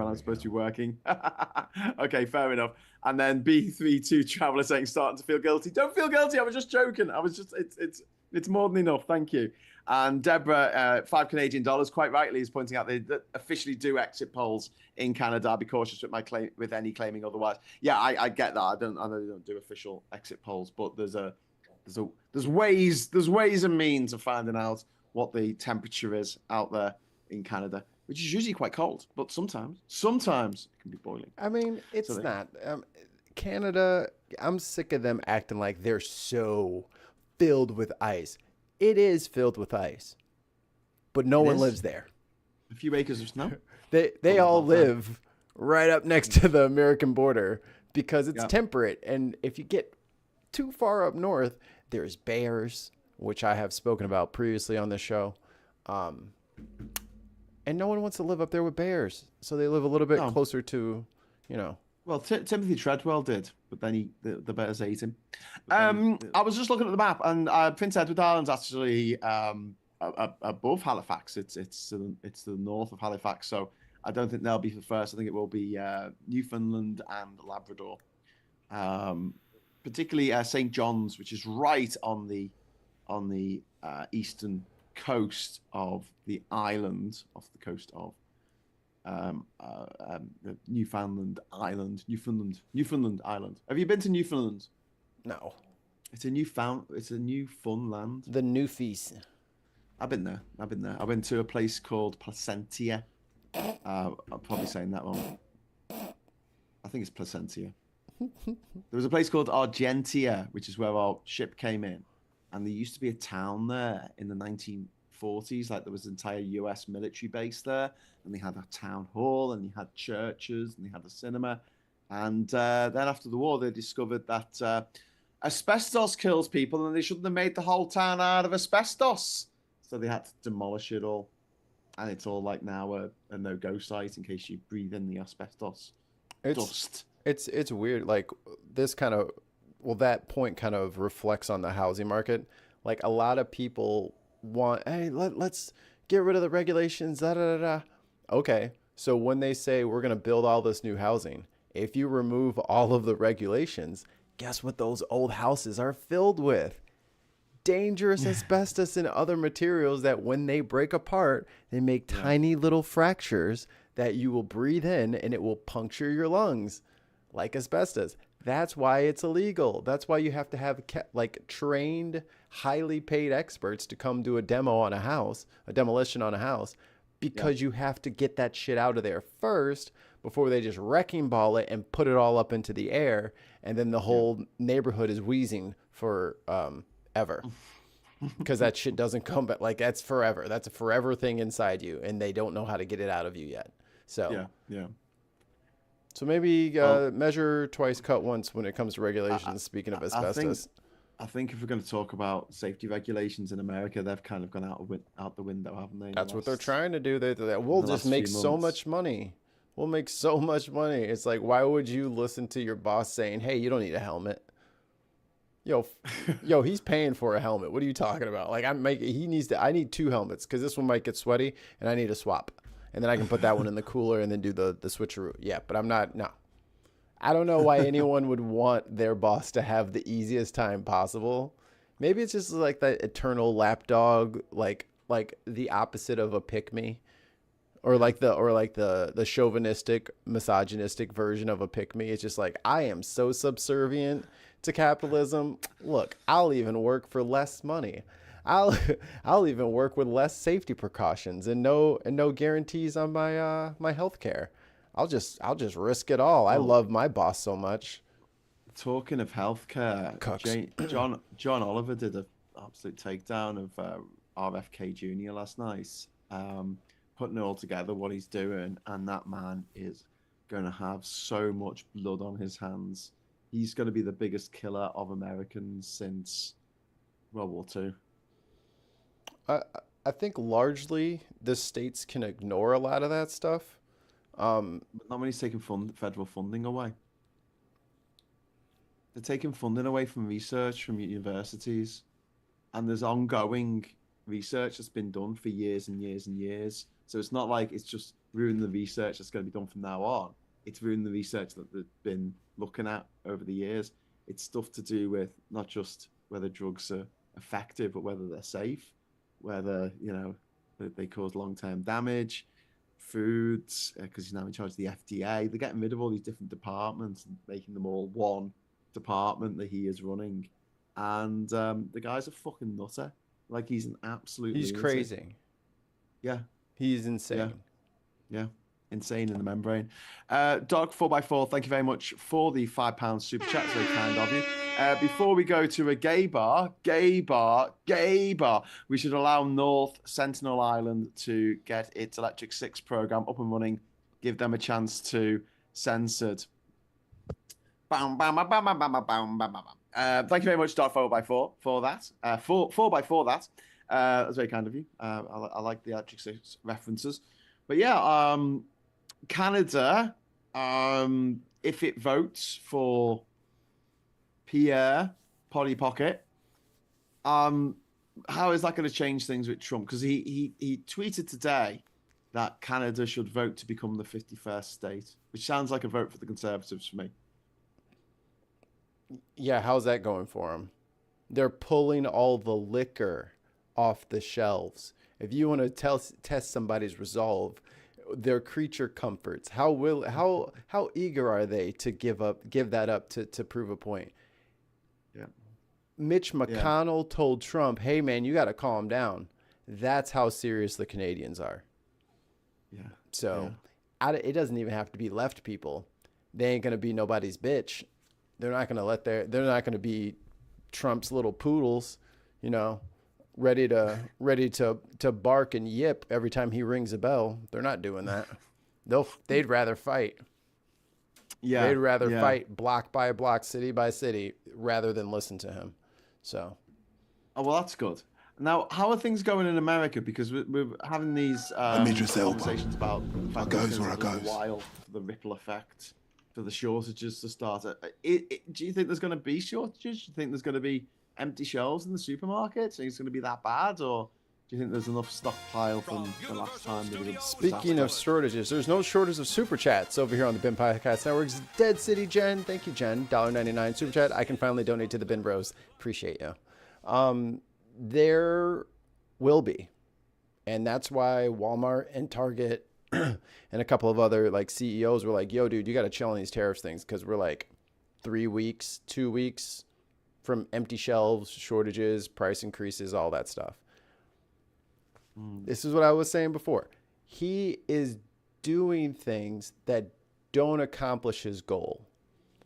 when I'm supposed to be working. Okay, fair enough. And then B32 Traveller saying, starting to feel guilty. Don't feel guilty. I was just joking. It's more than enough. Thank you. And Deborah, $5 Canadian, quite rightly, is pointing out they officially do exit polls in Canada. I'd be cautious with my claim, with any claiming otherwise. Yeah, I get that. I know they don't do official exit polls, but there's ways and means of finding out what the temperature is out there in Canada, which is usually quite cold, but sometimes it can be boiling. I mean, it's So not. Canada, I'm sick of them acting like they're so filled with ice. It is filled with ice, but no one lives there. A few acres of snow. They all live right up next to the American border because it's temperate. And if you get too far up north, there's bears, which I have spoken about previously on this show. And no one wants to live up there with bears. So they live a little bit closer to, Well, Timothy Treadwell did, but then the bears ate him. I was just looking at the map, and Prince Edward Island's actually above Halifax. It's to the north of Halifax, so I don't think they'll be the first. I think it will be Newfoundland and Labrador, particularly St. John's, which is right on the eastern coast of the island, off the coast of the Newfoundland Island. Have you been to Newfoundland? no. It's a new fun land. The Newfies. I've been there. I went to a place called Placentia. I'm probably saying that wrong. I think it's Placentia. There was a place called Argentia, which is where our ship came in, and there used to be a town there in the 1940s. Like there was an entire U.S. military base there, and they had a town hall, and they had churches, and they had a cinema. And then after the war, they discovered that asbestos kills people, and they shouldn't have made the whole town out of asbestos. So they had to demolish it all, and it's all like now a no-go site in case you breathe in the asbestos dust. It's weird. Like this kind of, that point kind of reflects on the housing market. Like a lot of people want, hey, let's get rid of the regulations. Da da da da. Okay, so when they say we're gonna build all this new housing, if you remove all of the regulations, guess what those old houses are filled with? Dangerous asbestos and other materials that when they break apart, they make tiny little fractures that you will breathe in and it will puncture your lungs like asbestos. That's why it's illegal. That's why you have to have like trained, highly paid experts to come do a demo on a house, a demolition on a house, because you have to get that shit out of there first before they just wrecking ball it and put it all up into the air. And then the whole neighborhood is wheezing for ever because that shit doesn't come back. Like that's forever. That's a forever thing inside you, and they don't know how to get it out of you yet. So So maybe measure twice, cut once when it comes to regulations. Speaking of asbestos, I think if we're going to talk about safety regulations in America, they've kind of gone out the window, haven't they? That's what they're trying to do. We'll just make so much money. We'll make so much money. It's like, why would you listen to your boss saying, "Hey, you don't need a helmet"? Yo, he's paying for a helmet. What are you talking about? Like I need 2 helmets because this one might get sweaty and I need a swap. And then I can put that one in the cooler and then do the switcheroo. Yeah, but no. I don't know why anyone would want their boss to have the easiest time possible. Maybe it's just like that eternal lapdog, like the opposite of a pick-me. Or like the chauvinistic, misogynistic version of a pick-me. It's just like, I am so subservient to capitalism. Look, I'll even work for less money. I'll even work with less safety precautions and no guarantees on my health care. I'll just risk it all. I love my boss so much. Talking of healthcare, John Oliver did an absolute takedown of RFK Jr. last night, putting it all together, what he's doing, and that man is going to have so much blood on his hands. He's going to be the biggest killer of Americans since World War II. I think largely the states can ignore a lot of that stuff. But not when he's taking federal funding away. They're taking funding away from research from universities, and there's ongoing research that's been done for years and years and years. So it's not like it's just ruin the research that's going to be done from now on. It's ruined the research that they've been looking at over the years. It's stuff to do with not just whether drugs are effective, but whether they're safe, whether, they cause long-term damage, foods, because he's now in charge of the FDA. They're getting rid of all these different departments and making them all one department that he is running. And the guy's a fucking nutter. Like, he's an absolute He's lunatic. crazy. Yeah. He's insane. Yeah. Insane in the membrane. Dog 4x4, thank you very much for the £5 super chat. It's very kind of you. Before we go to a gay bar, we should allow North Sentinel Island to get its Electric 6 program up and running. Give them a chance to censored. Thank you very much, Dog 4x4, for that. 4x4 that. That's very kind of you. I like the Electric 6 references. But yeah, Canada, if it votes for Pierre Polly Pocket, how is that going to change things with Trump? Because he tweeted today that Canada should vote to become the 51st state, which sounds like a vote for the Conservatives for me. Yeah, how's that going for them? They're pulling all the liquor off the shelves. If you want to test somebody's resolve, their creature comforts, how eager are they to give that up to prove a point? Yeah. Mitch McConnell told Trump, "Hey man, you got to calm down." That's how serious the Canadians are. Yeah. So it doesn't even have to be left people. They ain't gonna be nobody's bitch. They're not gonna be Trump's little poodles, ready to bark and yip every time he rings a bell. They're not doing that. They'd rather fight. Yeah. They'd rather fight block by block, city by city, rather than listen to him. So. Oh, well, that's good. Now, how are things going in America? Because we're having these conversations about I goes where I goes. While for the ripple effect, for the shortages to start. Do you think there's going to be shortages? Do you think there's going to be empty shelves in the supermarkets? Do you think it's going to be that bad, or do you think there's enough stockpile from the last time? Speaking of shortages, there's no shortage of super chats over here on the Bin Podcast Network's Dead City Jen. Thank you, Jen. $1.99 super chat. I can finally donate to the Bin Bros. Appreciate you. There will be, and that's why Walmart and Target and a couple of other CEOs were like, "Yo, dude, you got to chill on these tariffs things," because we're 2 weeks from empty shelves, shortages, price increases, all that stuff. This is what I was saying before. He is doing things that don't accomplish his goal.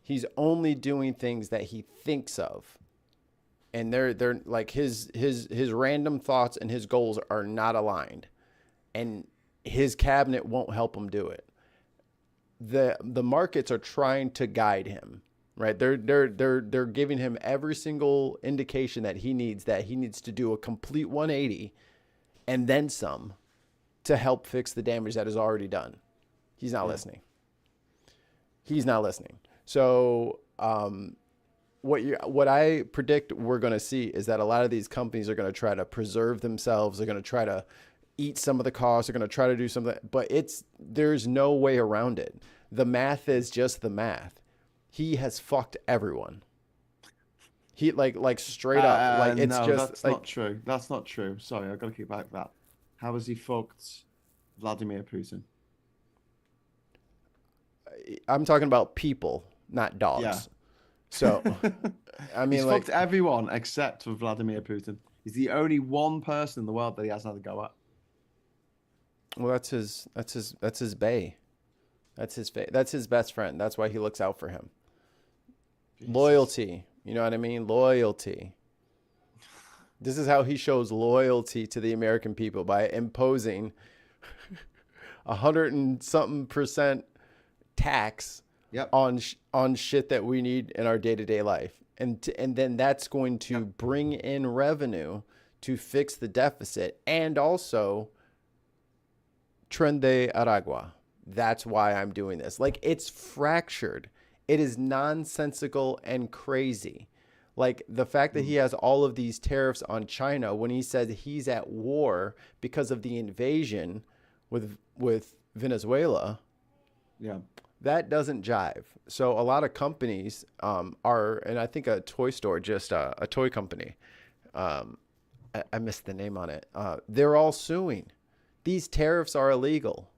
He's only doing things that he thinks of. And they're like his random thoughts and his goals are not aligned. And his cabinet won't help him do it. The markets are trying to guide him. Right, they're giving him every single indication that he needs to do a complete 180 and then some to help fix the damage that is already done. He's not listening. So what I predict we're going to see is that a lot of these companies are going to try to preserve themselves. They're going to try to eat some of the costs. They're going to try to do something, but there's no way around it. The math is just the math. He has fucked everyone. He straight up it's no, just that's not true. That's not true. Sorry, I've got to keep back that. How has he fucked Vladimir Putin? I'm talking about people, not dogs. Yeah. So I mean, he's fucked everyone except for Vladimir Putin. He's the only one person in the world that he hasn't had a go at. Well, that's his bae. That's his best friend. That's why he looks out for him. Jesus. Loyalty. You know what I mean? Loyalty. This is how he shows loyalty to the American people, by imposing 100 and something % tax on shit that we need in our day-to-day life. And then that's going to bring in revenue to fix the deficit and also Tren de Aragua. That's why I'm doing this. It's fractured. It is nonsensical and crazy. The fact that he has all of these tariffs on China when he says he's at war because of the invasion with Venezuela, Yeah. that doesn't jive. So a lot of companies are, and I think a toy store, just a toy company, I missed the name on it. They're all suing. These tariffs are illegal.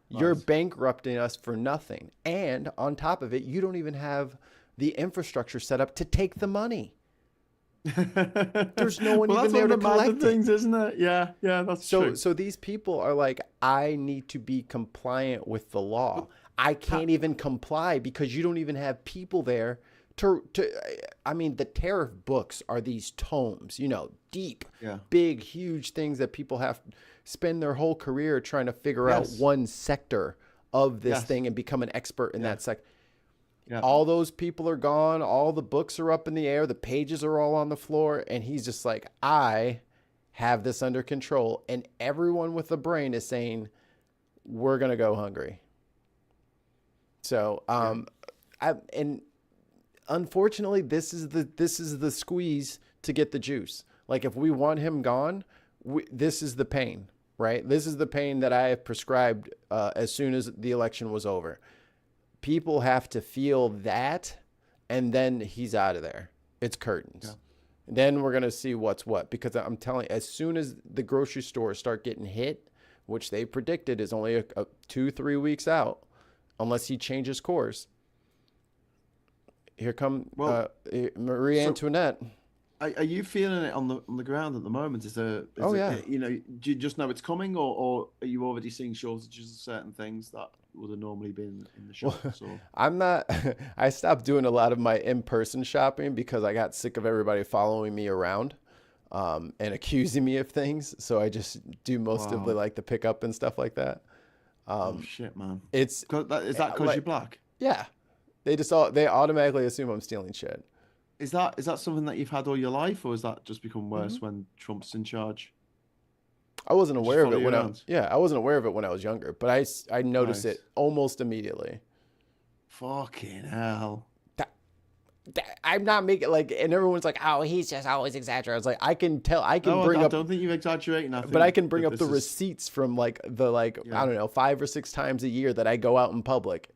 You're Right. bankrupting us for nothing. And on top of it, you don't even have the infrastructure set up to take the money. There's no one Well, even that's there one to of the mad collect it. things, isn't it? Yeah, yeah, that's true. So these people are like, I need to be compliant with the law. I can't even comply because you don't even have people there to I mean, the tariff books are these tomes, deep, Yeah. big, huge things that people have spend their whole career trying to figure out Yes. one sector of this Yes. thing and become an expert in that sector. Yeah. All those people are gone. All the books are up in the air. The pages are all on the floor. And he's just like, I have this under control. And everyone with a brain is saying, we're going to go hungry. So, and unfortunately, this is the squeeze to get the juice. Like if we want him gone, this is the pain, right? This is the pain that I have prescribed as soon as the election was over. People have to feel that, and then he's out of there. It's curtains. Yeah. Then we're going to see what's what, because I'm telling you, as soon as the grocery stores start getting hit, which they predicted is only a 2-3 weeks out, unless he changes course. Here come Marie Antoinette. Are you feeling it on the ground at the moment? Yeah. Do you just know it's coming, or are you already seeing shortages of certain things that would have normally been in the shops? Or... I'm not. I stopped doing a lot of my in-person shopping because I got sick of everybody following me around and accusing me of things. So I just do most of the pickup and stuff like that. Oh shit, man! Is that because you're black? Yeah, they automatically assume I'm stealing shit. Is that something that you've had all your life, or has that just become worse when Trump's in charge? I wasn't aware of it when I wasn't aware of it when I was younger, but I noticed it almost immediately. Fucking hell. I'm not making and everyone's like, oh, he's just always exaggerating. I was like, I can tell, I don't think you're exaggerating. But I can bring up the receipts from I don't know, 5 or 6 times a year that I go out in public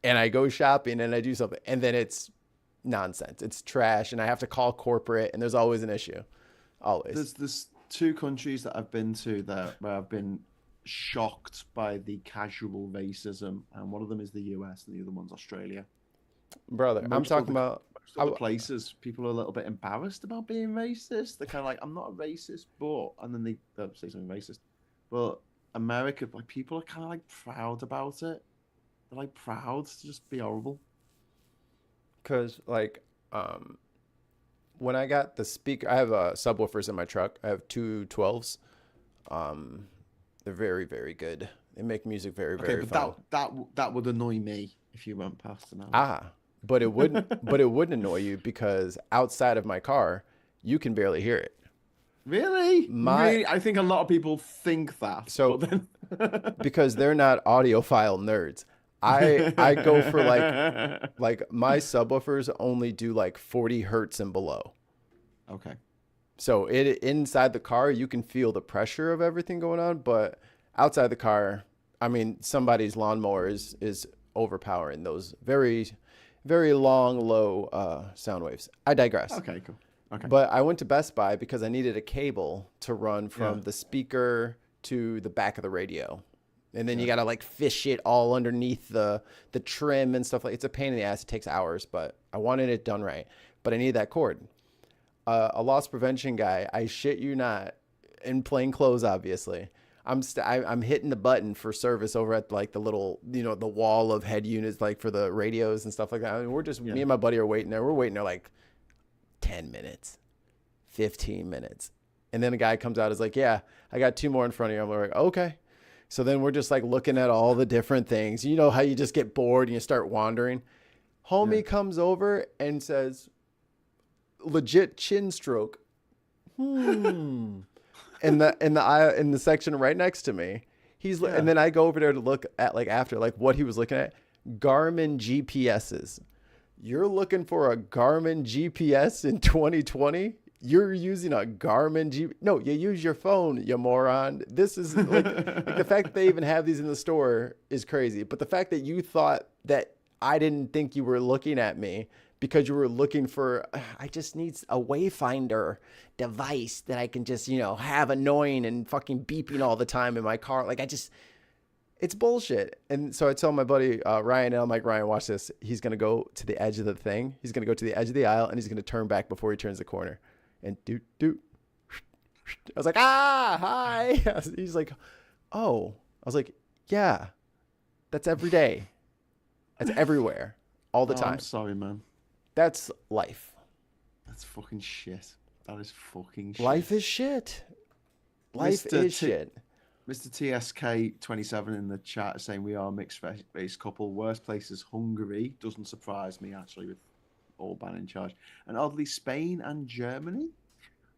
and I go shopping and I do something, and then it's nonsense. It's trash, and I have to call corporate, and there's always an issue. Always. There's 2 countries that I've been to where I've been shocked by the casual racism, and one of them is the US, and the other one's Australia. Brother, I'm talking about most other places. People are a little bit embarrassed about being racist. They're kind of like, I'm not a racist, but, and then they'll say something racist. But America, people are kind of proud about it. They're proud to just be horrible. Because when I got the speaker, I have subwoofers in my truck. I have 2 12s. They're very, very good. They make music very, very fun. That would annoy me if you went past an hour. But it wouldn't annoy you because outside of my car, you can barely hear it. Really? Really? I think a lot of people think that. So because they're not audiophile nerds. I go for my subwoofers only do 40 hertz and below. Okay. So inside the car, you can feel the pressure of everything going on, but outside the car, I mean, somebody's lawnmower is overpowering those very, very long, low sound waves. I digress. Okay, cool. Okay. But I went to Best Buy because I needed a cable to run from the speaker to the back of the radio. And then you got to fish it all underneath the trim and stuff. It's a pain in the ass. It takes hours, but I wanted it done right. But I needed that cord. A loss prevention guy, I shit you not, in plain clothes, obviously. I'm hitting the button for service over at the little, the wall of head units, for the radios and stuff like that. I mean, we're just, me and my buddy are waiting there. We're waiting there 10 minutes, 15 minutes. And then a guy comes out, is like, yeah, I got 2 more in front of you. I'm like, okay. So then we're just looking at all the different things. You know how you just get bored and you start wandering. Homie comes over and says, legit chin stroke. In the section right next to me. And then I go over there to look at after what he was looking at. Garmin GPSs. You're looking for a Garmin GPS in 2020? You're using a Garmin G. No, you use your phone, you moron. This is like the fact that they even have these in the store is crazy. But the fact that you thought that I didn't think you were looking at me because you were looking for, I just need a wayfinder device that I can just, have annoying and fucking beeping all the time in my car. Like it's bullshit. And so I tell my buddy Ryan, and I'm like, Ryan, watch this. He's going to go to the edge of the thing. He's going to go to the edge of the aisle, and he's going to turn back before he turns the corner. And doot, doot. I was like, hi. He's like, oh. I was like, yeah, that's every day. That's everywhere, all the time. I'm sorry, man. That's life. That's fucking shit. That is fucking shit. Life is shit. Life is shit. Mr. TSK27 in the chat is saying we are a mixed race couple. Worst place is Hungary. Doesn't surprise me, actually, with Orban in charge. And oddly, Spain and Germany.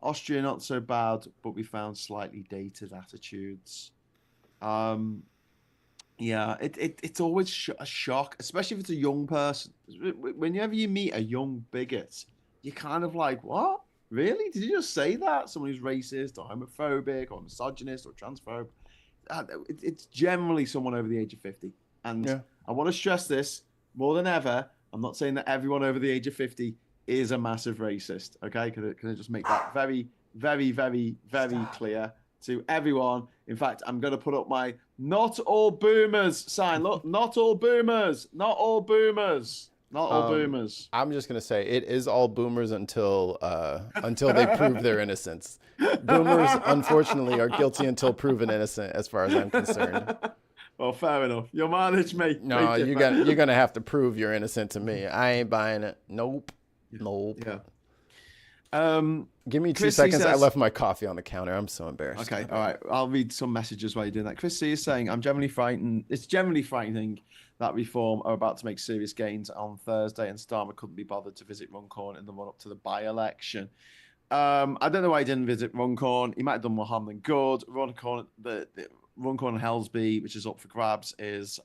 Austria, not so bad, but we found slightly dated attitudes. Yeah, it's always a shock, especially if it's a young person. Whenever you meet a young bigot, you're kind of like, what? Really? Did you just say that? Someone who's racist or homophobic or misogynist or transphobe. It's generally someone over the age of 50. And yeah. I want to stress this more than ever. I'm not saying that everyone over the age of 50 is a massive racist. Okay? Can I just make that very, very, very, very clear to everyone? In fact, I'm going to put up my not all boomers sign. Look, not all boomers. Not all boomers. Not all boomers. I'm just gonna say it is all boomers until they prove their innocence. Boomers, unfortunately, are guilty until proven innocent, as far as I'm concerned. Well, fair enough. You'll manage me. No, you're gonna have to prove you're innocent to me. I ain't buying it. Nope. Nope. Yeah. Give me 2 seconds. I left my coffee on the counter. I'm so embarrassed. Okay, all right. I'll read some messages while you're doing that. Chris C is saying, I'm generally frightened. It's generally frightening that Reform are about to make serious gains on Thursday, and Starmer couldn't be bothered to visit Runcorn in the run-up to the by-election. I don't know why he didn't visit Runcorn. He might have done more harm than good. Runcorn, the Runcorn and Helsby, which is up for grabs, is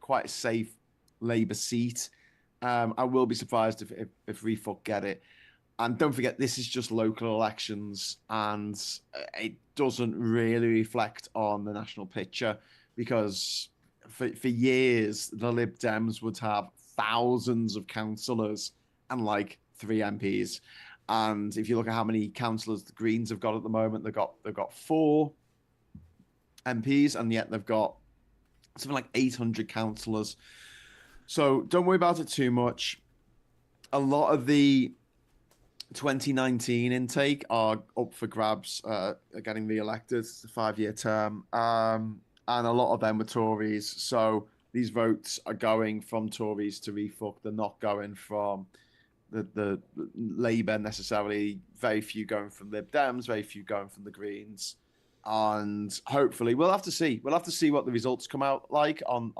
quite a safe Labour seat. I will be surprised if Refuck get it. And don't forget, this is just local elections, and it doesn't really reflect on the national picture, because for years, the Lib Dems would have thousands of councillors and like 3 MPs. And if you look at how many councillors the Greens have got at the moment, they've got 4 MPs, and yet they've got something like 800 councillors. So don't worry about it too much. A lot of the 2019 intake are up for grabs, are getting re-elected. It's a 5-year term. And a lot of them were Tories. So these votes are going from Tories to Refuck. They're not going from the Labour necessarily. Very few going from Lib Dems, very few going from the Greens. And hopefully we'll have to see. We'll have to see what the results come out like on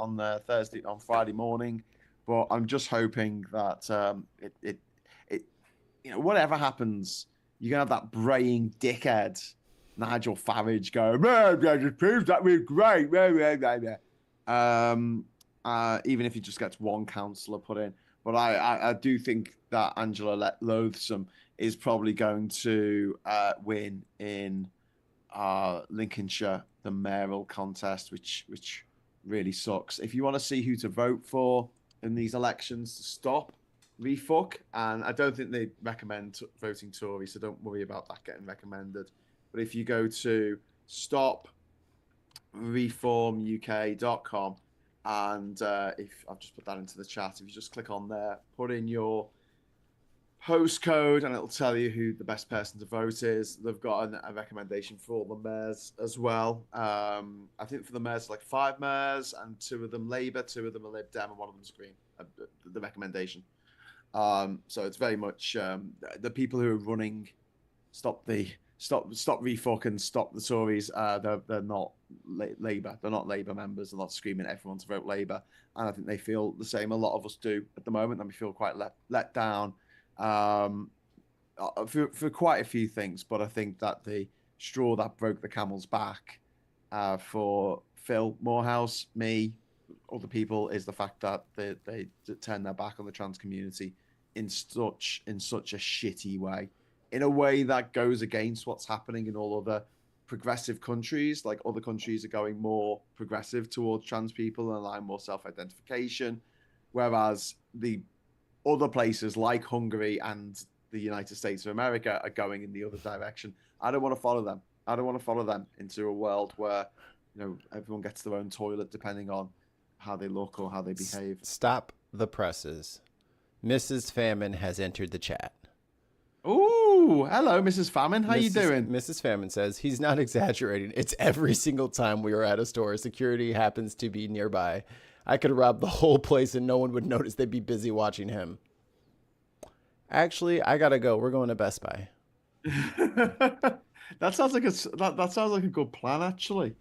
Friday morning. But I'm just hoping that whatever happens, you're gonna have that braying dickhead Nigel Farage going, just proves that we're great. Even if he just gets 1 councillor put in. But I do think that Angela Loathsome is probably going to win in Lincolnshire, the mayoral contest, which really sucks. If you want to see who to vote for in these elections to stop Refuck, and I don't think they recommend voting Tory, so don't worry about that getting recommended. But if you go to stopreformuk.com, and if I've just put that into the chat, if you just click on there, put in your postcode, and it'll tell you who the best person to vote is. They've got a recommendation for all the mayors as well. I think for the mayors, like 5 mayors, and 2 of them Labour, 2 of them are Lib Dem, and 1 of them's Green. The recommendation. So it's very much the people who are running stop Refuck and stop the Tories. They're not Labour. They're not Labour members. They're not screaming at everyone to vote Labour. And I think they feel the same. A lot of us do at the moment, and we feel quite let down for quite a few things. But I think that the straw that broke the camel's back for Phil Morehouse, me, other people, is the fact that they turned their back on the trans community in such a shitty way. in a way that goes against what's happening in all other progressive countries. Like other countries are going more progressive towards trans people and allowing more self-identification, whereas the other places like Hungary and the United States of America are going in the other direction. I don't want to follow them. I don't want to follow them into a world where, everyone gets their own toilet depending on how they look or how they behave. Stop the presses. Mrs. Famine has entered the chat. Ooh, hello, Mrs. Famine. How you doing? Mrs. Famine says, he's not exaggerating. It's every single time we are at a store, security happens to be nearby. I could rob the whole place and no one would notice. They'd be busy watching him. Actually, I gotta go. We're going to Best Buy. That sounds like that sounds like a good plan, actually.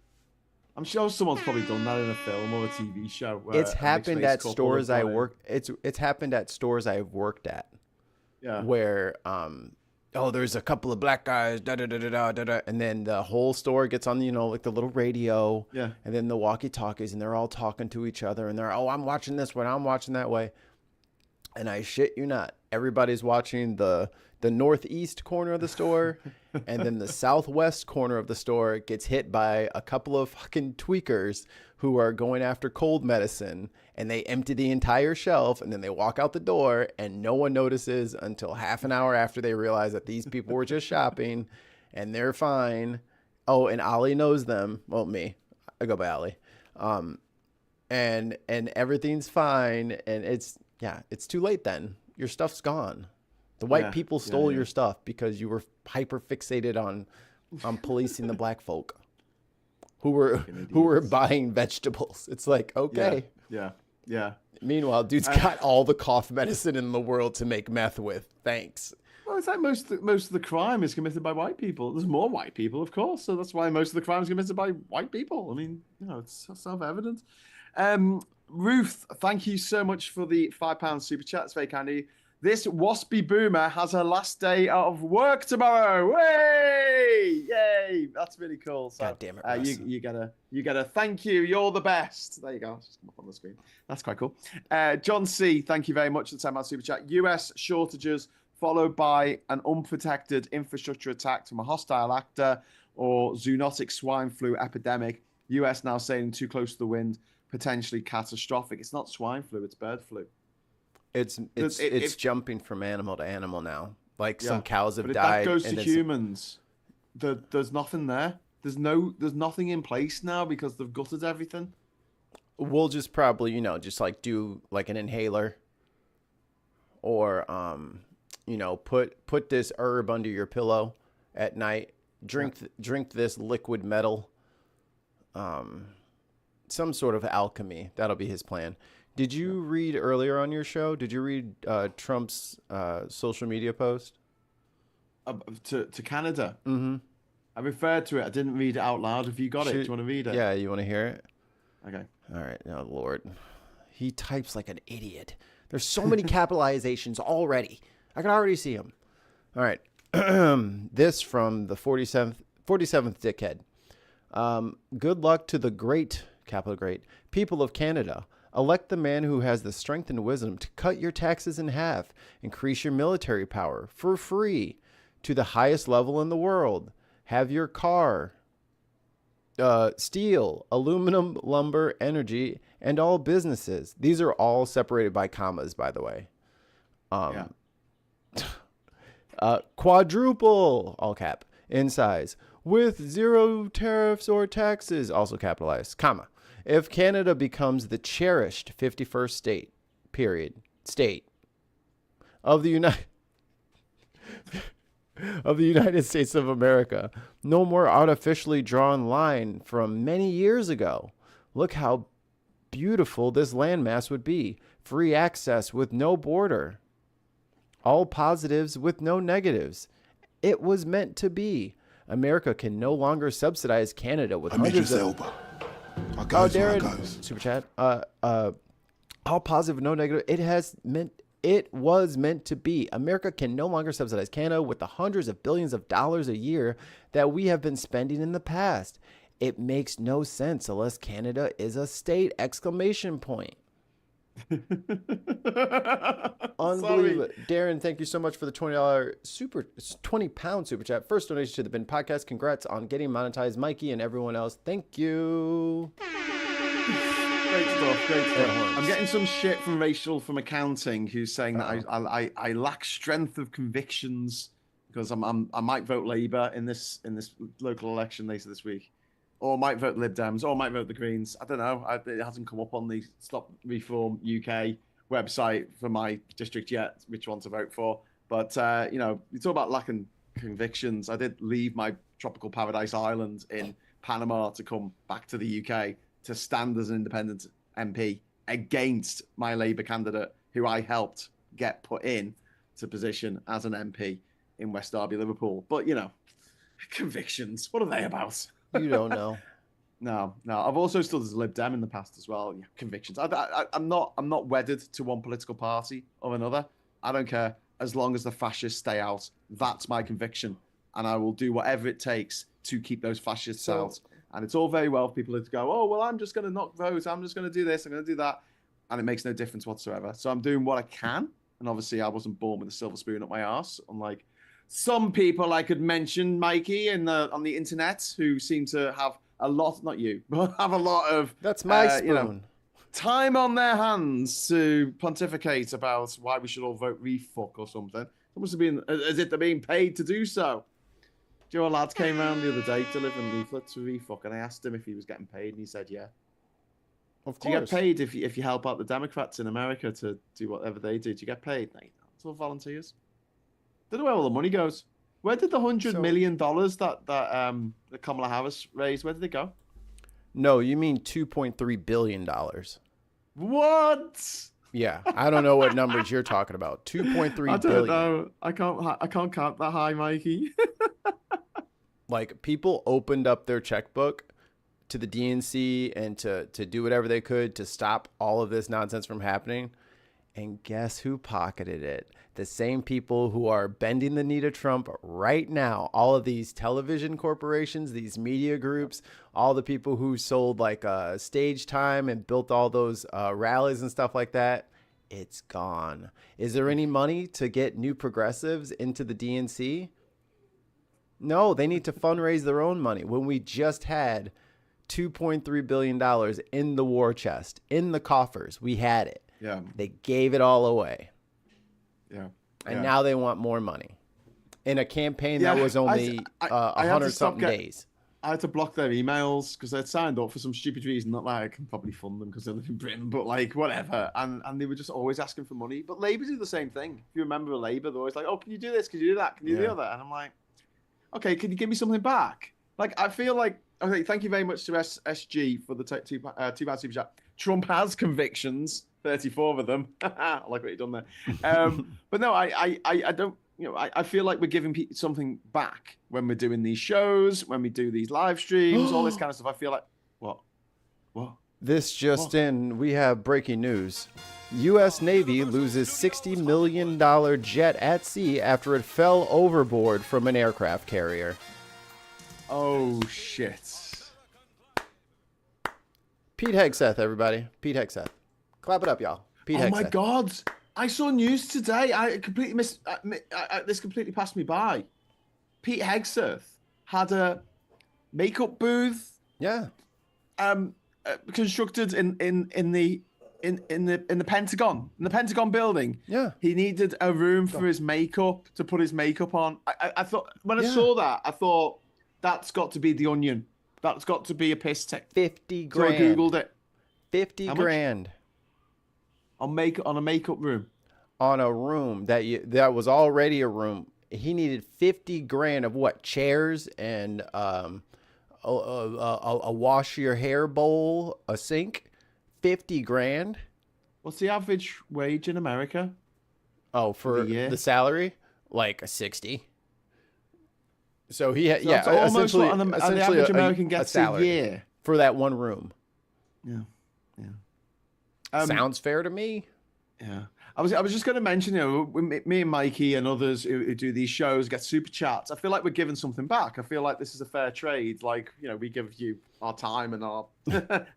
I'm sure someone's probably done that in a film or a TV show. It's happened at stores I work. It's happened at stores I've worked at. Yeah. Where there's a couple of black guys, da da da da da da, and then the whole store gets on, like the little radio. Yeah. And then the walkie-talkies, and they're all talking to each other, and they're, I'm watching this way, I'm watching that way. And I shit you not, everybody's watching the northeast corner of the store, and then the southwest corner of the store gets hit by a couple of fucking tweakers who are going after cold medicine, and they empty the entire shelf, and then they walk out the door, and no one notices until half an hour after they realize that these people were just shopping, and they're fine. Oh, and Ollie knows them. Well, me. I go by Ollie. And everything's fine, and it's too late then. Your stuff's gone. The white people stole your stuff because you were hyper fixated on policing the black folk who were buying vegetables. It's like, okay. Yeah. Meanwhile, dude's got all the cough medicine in the world to make meth with. Thanks. Well, it's like most of the crime is committed by white people. There's more white people, of course, so that's why most of the crime is committed by white people. I mean, it's self-evident. Ruth, thank you so much for the £5 super chat. It's very kind of you. This waspy boomer has her last day of work tomorrow. Way! Yay! That's really cool. So, God damn it, Russ. you gotta thank you. You're the best. There you go. It's just come up on the screen. That's quite cool. John C, thank you very much for the £10 super chat. US shortages followed by an unprotected infrastructure attack from a hostile actor or zoonotic swine flu epidemic. US now sailing too close to the wind, potentially catastrophic. It's not swine flu, it's bird flu. It's jumping from animal to animal now. Like some cows have but if died. That goes to humans. There's nothing there. There's nothing in place now because they've gutted everything. We'll just probably, just like do like an inhaler, or put this herb under your pillow at night. Drink this liquid metal. Some sort of alchemy. That'll be his plan. Did you read earlier on your show? Did you read Trump's social media post? To Canada? Mm-hmm. I referred to it. I didn't read it out loud. Have you got it? Do you want to read it? Yeah, you want to hear it? Okay. All right. Oh, Lord. He types like an idiot. There's so many capitalizations already. I can already see them. All right. This from the 47th dickhead. Good luck to the great, capital great, people of Canada. Elect the man who has the strength and wisdom to cut your taxes in half, increase your military power for free to the highest level in the world. Have your car, steel, aluminum, lumber, energy, and all businesses. These are all separated by commas, by the way. Quadruple, all cap, in size, with zero tariffs or taxes, also capitalized, comma. If Canada becomes the cherished 51st state of the United States of America, no more artificially drawn line from many years ago. Look how beautiful this landmass would be. Free access with no border. All positives with no negatives. It was meant to be. America can no longer subsidize Canada with hundreds of... Oh, Darren, super chat. All positive, no negative. It was meant to be. America can no longer subsidize Canada with the hundreds of billions of dollars a year that we have been spending in the past. It makes no sense unless Canada is a state! Exclamation point. Unbelievable. Darren, thank you so much for the $20 £20 super chat. First donation to the Bin Podcast. Congrats on getting monetized, Mikey and everyone else. Thank you. Great stuff, great stuff. I'm getting some shit from Rachel from accounting who's saying that I lack strength of convictions because I might vote Labour in this local election later this week, or might vote Lib Dems, or might vote the Greens. I don't know. It hasn't come up on the Stop Reform UK website for my district yet, which one to vote for. But you talk about lacking convictions. I did leave my tropical paradise island in Panama to come back to the UK to stand as an independent MP against my Labour candidate, who I helped get put in to position as an MP in West Derby, Liverpool. But, convictions, what are they about? You don't know. No. I've also stood as a Lib Dem in the past as well. Yeah, convictions. I'm not wedded to one political party or another. I don't care. As long as the fascists stay out, that's my conviction. And I will do whatever it takes to keep those fascists out. And it's all very well for people to go, oh, well, I'm just going to not vote. I'm just going to do this. I'm going to do that. And it makes no difference whatsoever. So I'm doing what I can. And obviously, I wasn't born with a silver spoon up my arse, unlike some people I could mention, Mikey, on the internet, who seem to have a lot, not you, but have a lot of... That's my spoon. Time on their hands to pontificate about why we should all vote refuck or something. It must have been as if they're being paid to do so. Do you know, a lad came around the other day delivering leaflets to refuck, and I asked him if he was getting paid, and he said, yeah. Of course. Do you get paid if you help out the Democrats in America to do whatever they do? Do you get paid? No, it's all volunteers. Don't know where all the money goes. Where did the $100 million that Kamala Harris raised, where did it go? No, you mean $2.3 billion. What? Yeah, I don't know what numbers you're talking about. 2.3 billion. I don't know. I can't count that high, Mikey. Like, people opened up their checkbook to the DNC and to do whatever they could to stop all of this nonsense from happening. And guess who pocketed it? The same people who are bending the knee to Trump right now. All of these television corporations, these media groups, all the people who sold like stage time and built all those rallies and stuff like that. It's gone. Is there any money to get new progressives into the DNC? No, they need to fundraise their own money. When we just had $2.3 billion in the war chest, in the coffers, we had it. Yeah. They gave it all away. Yeah. And now they want more money in a campaign that was only 100-something days. I had to block their emails because they'd signed up for some stupid reason. Not like I can probably fund them because they live in Britain, but like whatever. And they were just always asking for money. But Labour do the same thing. If you remember Labour, they're always like, oh, can you do this? Can you do that? Can you do the other? And I'm like, okay, can you give me something back? Like, I feel like, okay, thank you very much to SG for the £2 super chat. Trump has convictions, 34 of them. I like what you've done there. But no, I don't, I feel like we're giving something back when we're doing these shows, when we do these live streams, all this kind of stuff. I feel like, what? This just in, we have breaking news. U.S. Navy loses $60 million jet at sea after it fell overboard from an aircraft carrier. Oh, shit. Pete Hegseth, everybody. Pete Hegseth. Clap it up, y'all. Pete Hegseth. Oh, my God. I saw news today. I completely missed. This completely passed me by. Pete Hegseth had a makeup booth. Yeah. Constructed in the Pentagon, in the Pentagon building. Yeah. He needed a room for his makeup to put his makeup on. I thought when I saw that, I thought that's got to be the Onion. That's got to be a piss take. 50 grand. So I googled it. 50 grand. On a makeup room. On a room that was already a room. He needed 50 grand of what? Chairs and a wash your hair bowl, a sink. 50 grand. What's the average wage in America? Oh, for the salary? Like a 60. So he had, so almost what the average American gets a year for that one room. Yeah. Sounds fair to me. Yeah. I was just going to mention, me and Mikey and others who do these shows get super chats. I feel like we're giving something back. I feel like this is a fair trade. Like, we give you our time and our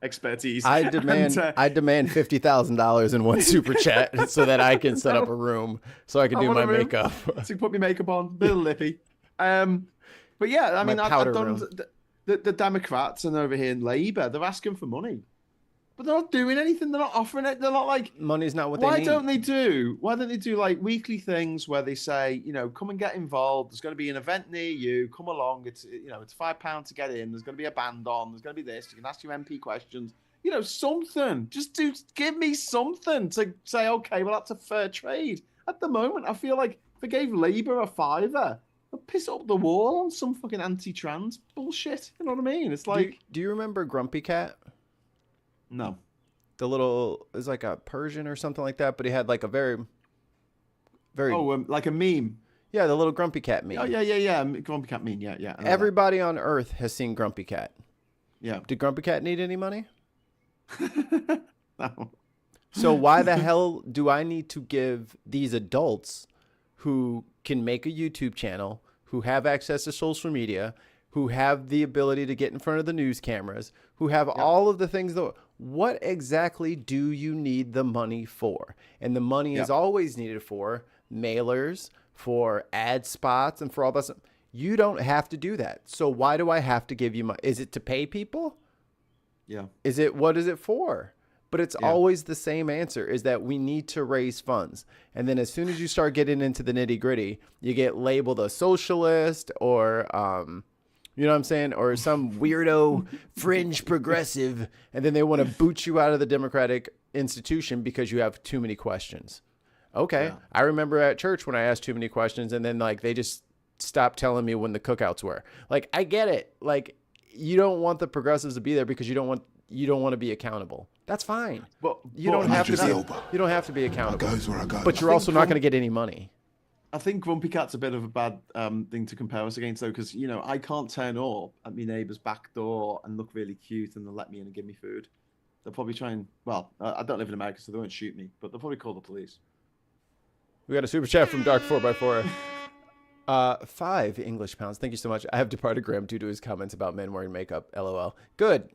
expertise. I And, demand $50,000 in one super chat so that I can set up a room so I can do my makeup. To put my makeup on, a little lippy. But yeah, I mean, I've done the Democrats and over here in Labour, they're asking for money. But they're not doing anything. They're not offering it. They're not like, money's not what they need. Why don't they do like weekly things where they say, come and get involved. There's going to be an event near you. Come along. It's £5 to get in. There's going to be a band on. There's going to be this. You can ask your MP questions. Something. Just give me something to say, okay, well, that's a fair trade. At the moment, I feel like if I gave Labour a fiver, they'll piss up the wall on some fucking anti-trans bullshit. You know what I mean? It's like... Do you remember Grumpy Cat? No. The little, it was like a Persian or something like that, but he had like a very... like a meme. Yeah, the little Grumpy Cat meme. Oh, yeah. Grumpy Cat meme, yeah. Everybody on Earth has seen Grumpy Cat. Yeah. Did Grumpy Cat need any money? No. So why the hell do I need to give these adults who can make a YouTube channel, who have access to social media, who have the ability to get in front of the news cameras, who have all of the things that... What exactly do you need the money for? And the money is always needed for mailers, for ad spots, and for all that stuff. You don't have to do that. So why do I have to give you money? Is it to pay people? Yeah. What is it for? But it's always the same answer, is that we need to raise funds. And then as soon as you start getting into the nitty gritty, you get labeled a socialist or... you know what I'm saying? Or some weirdo fringe progressive. And then they want to boot you out of the democratic institution because you have too many questions. Okay. Yeah. I remember at church when I asked too many questions and then like they just stopped telling me when the cookouts were. Like, I get it. Like, you don't want the progressives to be there because you don't want to be accountable. That's fine. You don't have to be accountable. But you're also not going to get any money. I think Grumpy Cat's a bit of a bad thing to compare us against, though, because, I can't turn up at my neighbour's back door and look really cute and they'll let me in and give me food. They'll probably try and, I don't live in America, so they won't shoot me, but they'll probably call the police. We got a super chat from Dark 4x4. 5 English pounds. Thank you so much. I have departed Graham due to his comments about men wearing makeup. LOL. Good.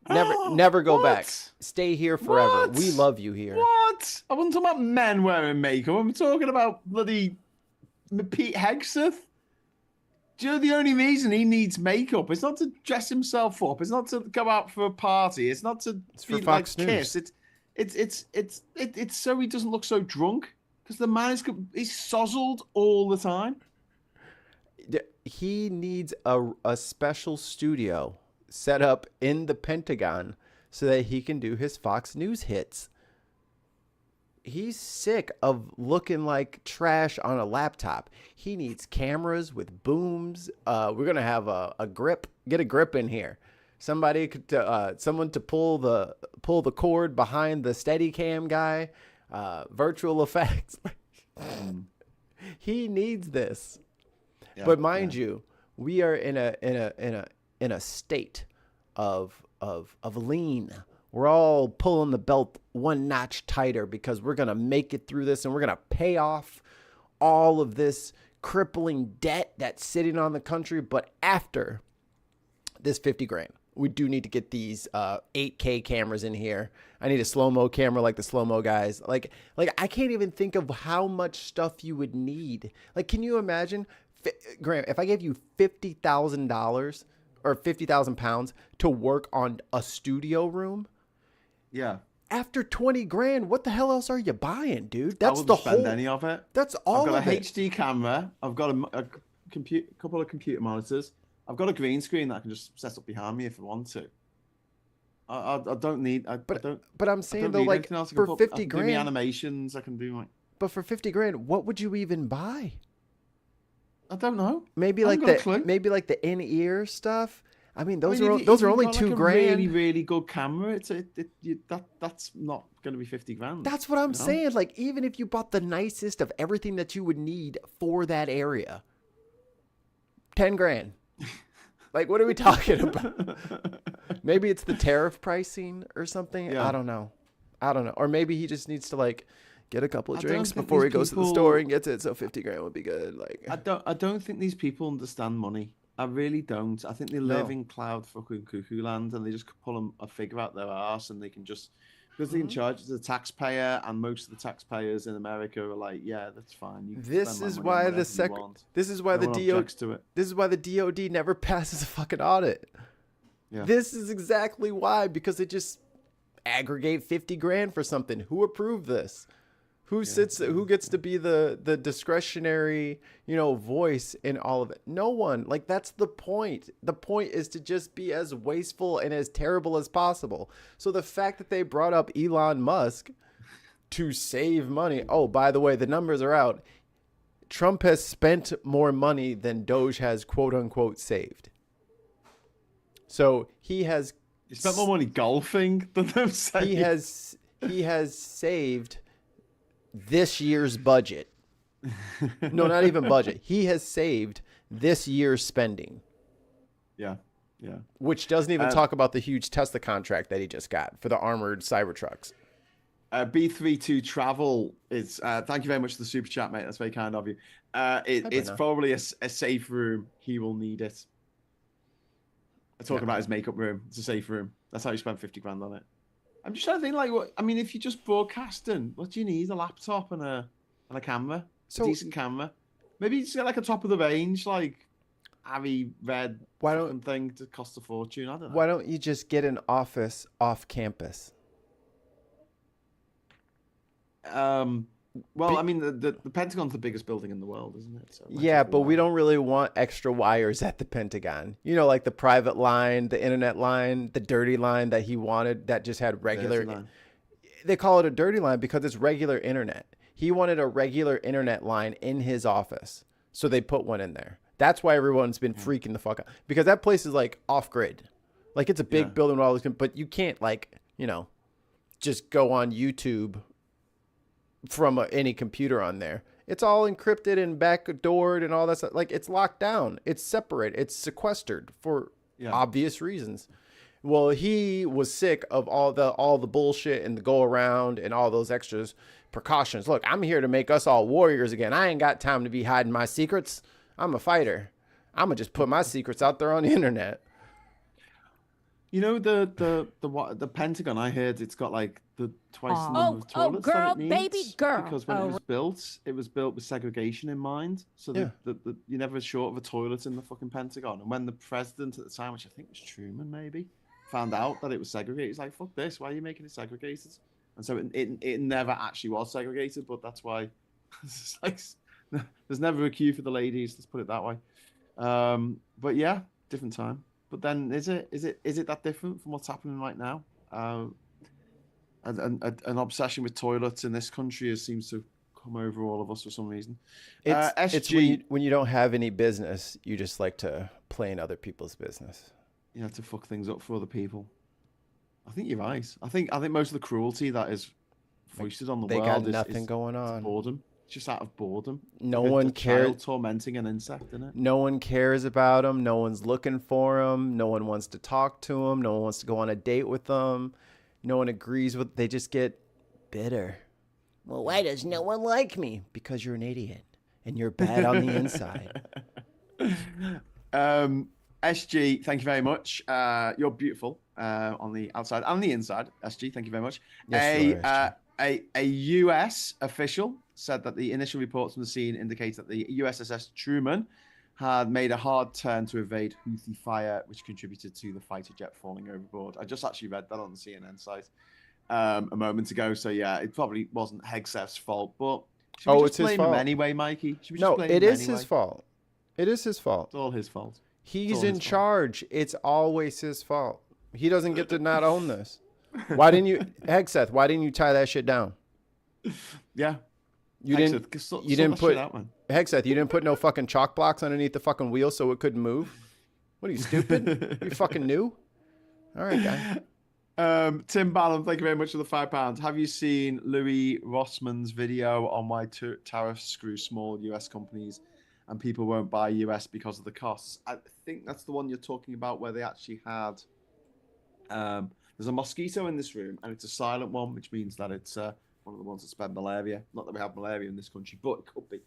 Never go back. Stay here forever. What? We love you here. What? I wasn't talking about men wearing makeup. I'm talking about bloody Pete Hegseth. Do you know the only reason he needs makeup? It's not to dress himself up. It's not to go out for a party. It's not to be for Fox like News. Kiss. It's so he doesn't look so drunk because the man he's sozzled all the time. He needs a special studio set up in the Pentagon so that he can do his Fox News hits. He's sick of looking like trash on a laptop. He needs cameras with booms. We're going to have a grip. Get a grip in here. Someone to pull the cord behind the Steadicam guy. Virtual effects. He needs this. Yeah, but mind you, we are in a state of lean. We're all pulling the belt one notch tighter because we're going to make it through this and we're going to pay off all of this crippling debt that's sitting on the country. But after this 50 grand, we do need to get these 8K cameras in here. I need a slow-mo camera like the slow-mo guys. Like I can't even think of how much stuff you would need. Like, can you imagine, Graham, if I gave you $50,000 or 50,000 pounds to work on a studio room? Yeah. After 20 grand, what the hell else are you buying, dude? That's I wouldn't spend any of it. That's all of it. I've got a HD camera. I've got a couple of computer monitors. I've got a green screen that I can just set up behind me if I want to. I don't need. But I'm saying though, like for 50 grand, do animations. I can do like. But for 50 grand, what would you even buy? I don't know. Maybe like the in-ear stuff. I mean, those are only $2 grand. Really, really good camera. That's not going to be 50 grand. That's what I'm saying. Like, even if you bought the nicest of everything that you would need for that area, 10 grand. Like, what are we talking about? Maybe it's the tariff pricing or something. Yeah. I don't know. I don't know. Or maybe he just needs to like get a couple of I don't drinks think before he these goes to the people- store and gets it. So 50 grand would be good. Like, I don't think these people understand money. I really don't. I think they live no. in cloud fucking cuckoo land, and they just pull a figure out their arse, and they can just because they can Mhm. charge the taxpayer, and most of the taxpayers in America are like, yeah, that's fine. You can This spend my is money on why whatever you want. this is why No one objects to it. this is why the DOD never passes a fucking audit. Yeah. This is exactly why, because they just aggregate 50 grand for something. Who approved this? Who gets to be the discretionary, voice in all of it? No one. Like, that's the point. The point is to just be as wasteful and as terrible as possible. So the fact that they brought up Elon Musk to save money. Oh, by the way, the numbers are out. Trump has spent more money than Doge has quote unquote saved. So he has You spent more money golfing than them saying. he has saved this year's budget. No, not even budget. He has saved this year's spending. Yeah. Which doesn't even talk about the huge Tesla contract that he just got for the armored Cybertrucks. B32 Travel is thank you very much for the super chat, mate. That's very kind of you. It's probably a safe room. He will need it. I'm talking about his makeup room. It's a safe room. That's how you spend 50 grand on it. I'm just trying to think, like, what I mean, if you're just broadcasting, what do you need? A laptop and a camera, a decent camera. Maybe you just get like a top of the range, like Harry Red thing to cost a fortune. I don't know. Why don't you just get an office off campus? Well, I mean, the Pentagon's the biggest building in the world, isn't it? So yeah, but we don't really want extra wires at the Pentagon. Like the private line, the internet line, the dirty line that he wanted that just had regular. They call it a dirty line because it's regular internet. He wanted a regular internet line in his office, so they put one in there. That's why everyone's been freaking the fuck out, because that place is like off grid. Like, it's a big building with all this, but you can't just go on YouTube from any computer on there. It's all encrypted and backdoored and all that stuff. Like, it's locked down. It's separate. It's sequestered for obvious reasons. Well, he was sick of all the bullshit and the go around and all those extras precautions. Look, I'm here to make us all warriors again. I ain't got time to be hiding my secrets. I'm a fighter. I'm gonna just put my secrets out there on the internet. The Pentagon, I heard it's got like twice the number of toilets girl, that it needs. baby girl. Because when it was built with segregation in mind. So you're never short of a toilet in the fucking Pentagon. And when the president at the time, which I think was Truman maybe, found out that it was segregated, he's like, fuck this, why are you making it segregated? And so it never actually was segregated, but that's why it's like, there's never a queue for the ladies, let's put it that way. But yeah, different time. But then is it that different from what's happening right now? An obsession with toilets in this country seems to come over all of us for some reason. It's when you don't have any business, you just like to play in other people's business. You have to fuck things up for other people. I think you're right. I think most of the cruelty that is foisted on the world got is nothing going on. Boredom. It's just out of boredom. No one cares. Child tormenting an insect, in it. No one cares about them. No one's looking for them. No one wants to talk to them. No one wants to go on a date with them. No one agrees with. They just get bitter. Well, why does no one like me? Because you're an idiot and you're bad on the inside. SG, thank you very much. You're beautiful on the outside and the inside. SG, thank you very much. Yes, a US official said that the initial reports from the scene indicate that the USS Truman had made a hard turn to evade Houthi fire, which contributed to the fighter jet falling overboard. I just actually read that on the CNN site a moment ago. So yeah, it probably wasn't Hegseth's fault, but should we just blame him anyway, Mikey? Should we just blame him is anyway? His fault. It is his fault. It's all his fault. He's in charge. It's always his fault. He doesn't get to not own this. Why didn't you, Hegseth? Why didn't you tie that shit down? Yeah, you didn't put Hegseth. You didn't put no fucking chalk blocks underneath the fucking wheel so it couldn't move. What are you, stupid? You fucking knew? All right, guy. Tim Ballum, thank you very much for the £5. Have you seen Louis Rossman's video on why tariffs screw small US companies and people won't buy US because of the costs? I think that's the one you're talking about, where they actually had. there's a mosquito in this room, and it's a silent one, which means that it's one of the ones that spread malaria. Not that we have malaria in this country, but it could be.